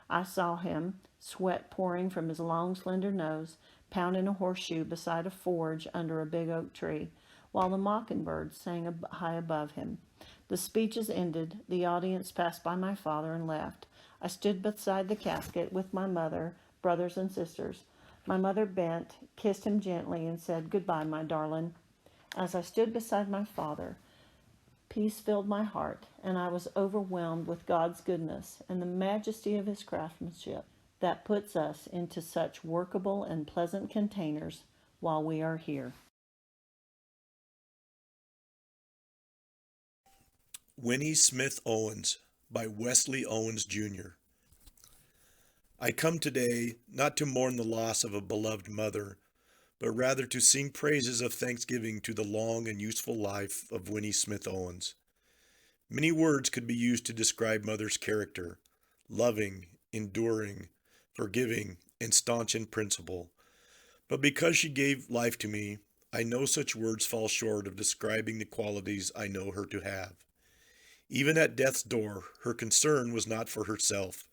I saw him, sweat pouring from his long, slender nose, pounding a horseshoe beside a forge under a big oak tree, while the mockingbirds sang high above him. The speeches ended, the audience passed by my father and left. I stood beside the casket with my mother, brothers, and sisters. My mother bent, kissed him gently, and said, "Goodbye, my darling." As I stood beside my father, peace filled my heart, and I was overwhelmed with God's goodness and the majesty of His craftsmanship that puts us into such workable and pleasant containers while we are here. Winnie Smith Owens by Wesley Owens, Jr. I come today not to mourn the loss of a beloved mother, but rather to sing praises of thanksgiving to the long and useful life of Winnie Smith Owens. Many words could be used to describe Mother's character: loving, enduring, forgiving, and staunch in principle. But because she gave life to me, I know such words fall short of describing the qualities I know her to have. Even at death's door, her concern was not for herself.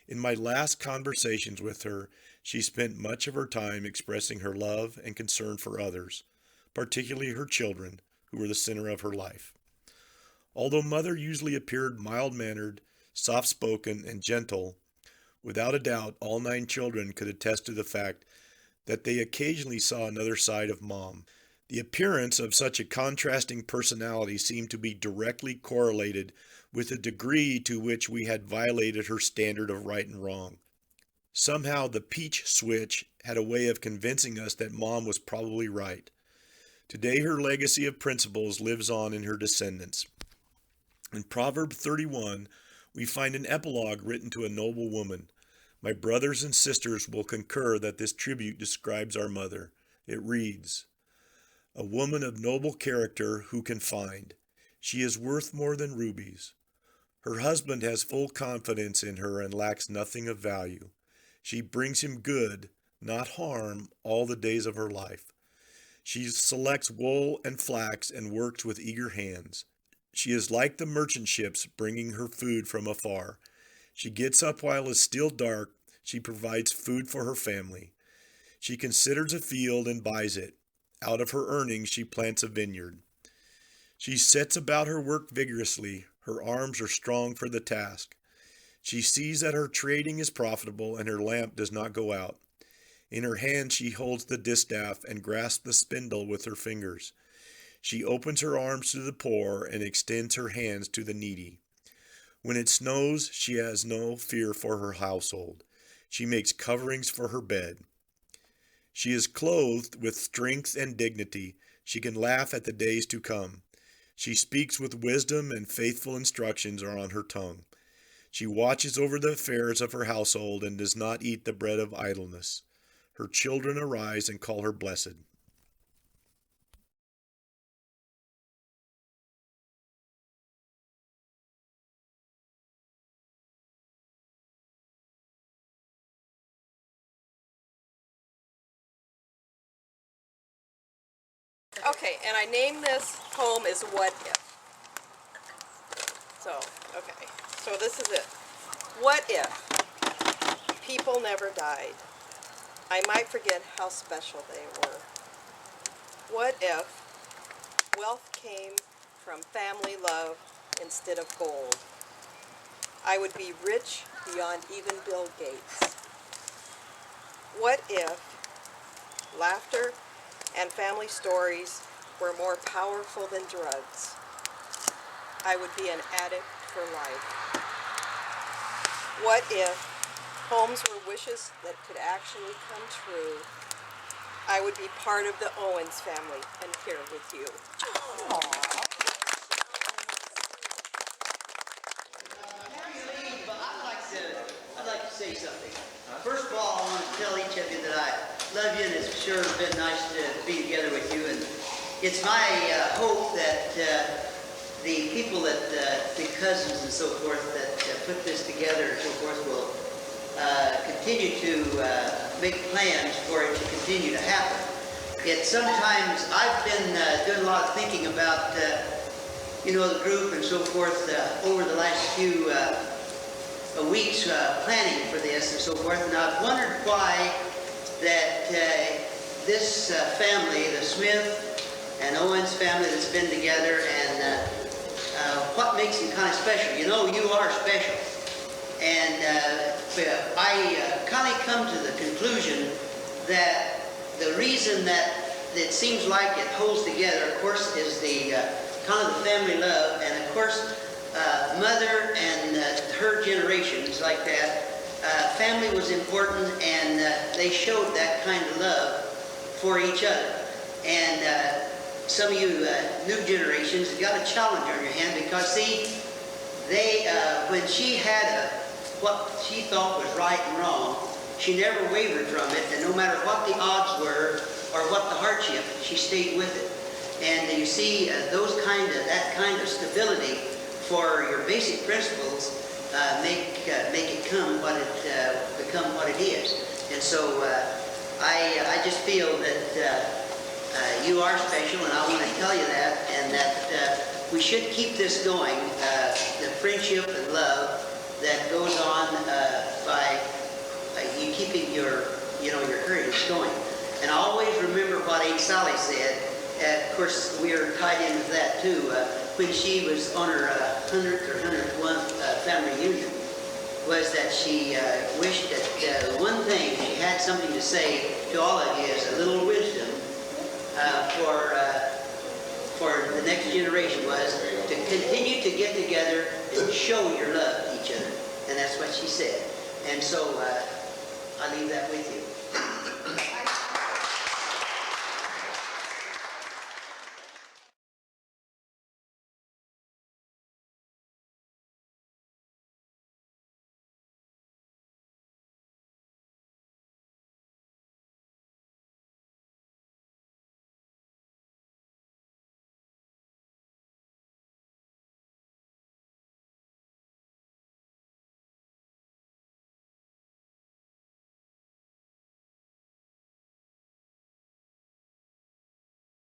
In my last conversations with her, she spent much of her time expressing her love and concern for others, particularly her children, who were the center of her life. Although Mother usually appeared mild-mannered, soft-spoken, and gentle, without a doubt all 9 children could attest to the fact that they occasionally saw another side of Mom. The appearance of such a contrasting personality seemed to be directly correlated with the degree to which we had violated her standard of right and wrong. Somehow the peach switch had a way of convincing us that Mom was probably right. Today her legacy of principles lives on in her descendants. In Proverb 31, we find an epilogue written to a noble woman. My brothers and sisters will concur that this tribute describes our mother. It reads, "A woman of noble character who can find. She is worth more than rubies. Her husband has full confidence in her and lacks nothing of value. She brings him good, not harm, all the days of her life. She selects wool and flax and works with eager hands. She is like the merchant ships bringing her food from afar. She gets up while it is still dark. She provides food for her family. She considers a field and buys it. Out of her earnings she plants a vineyard. She sets about her work vigorously. Her arms are strong for the task. She sees that her trading is profitable and her lamp does not go out. In her hand she holds the distaff and grasps the spindle with her fingers. She opens her arms to the poor and extends her hands to the needy. When it snows, she has no fear for her household. She makes coverings for her bed. She is clothed with strength and dignity. She can laugh at the days to come. She speaks with wisdom and faithful instructions are on her tongue. She watches over the affairs of her household and does not eat the bread of idleness. Her children arise and call her blessed." Okay, and I named this poem as What If. So, okay, so this is it. What if people never died? I might forget how special they were. What if wealth came from family love instead of gold? I would be rich beyond even Bill Gates. What if laughter and family stories were more powerful than drugs? I would be an addict for life. What if homes were wishes that could actually come true? I would be part of the Owens family and here with you. I'd like to say something. First of all, I want to tell each of you that I love you, and it's sure been nice to be together with you. And it's my hope that the people that, the cousins and so forth, that put this together and so forth will continue to make plans for it to continue to happen. Sometimes I've been doing a lot of thinking about you know, the group and so forth over the last few weeks planning for this and so forth, and I've wondered why that this family, the Smith and Owens family that's been together, and what makes them kind of special. You know, you are special. And I kind of come to the conclusion that the reason that it seems like it holds together, of course, is the kind of the family love, and of course, mother and her generations like that. Family was important, and they showed that kind of love for each other. And some of you new generations have got a challenge on your hand, because see, they when she had what she thought was right and wrong, she never wavered from it, and no matter what the odds were or what the hardship, she stayed with it. And you see, that kind of stability for your basic principles make it become what it is. And so I just feel that you are special, and I want to tell you that, and that we should keep this going, the friendship and love that goes on by you keeping your courage going. And I always remember what Aunt Sally said. Of course, we are tied into that too. When she was on her 100th or 101st family reunion, was that she wished that one thing she had something to say to all of you is a little wisdom for the next generation, was to continue to get together and show your love to each other. And that's what she said. And so I leave that with you.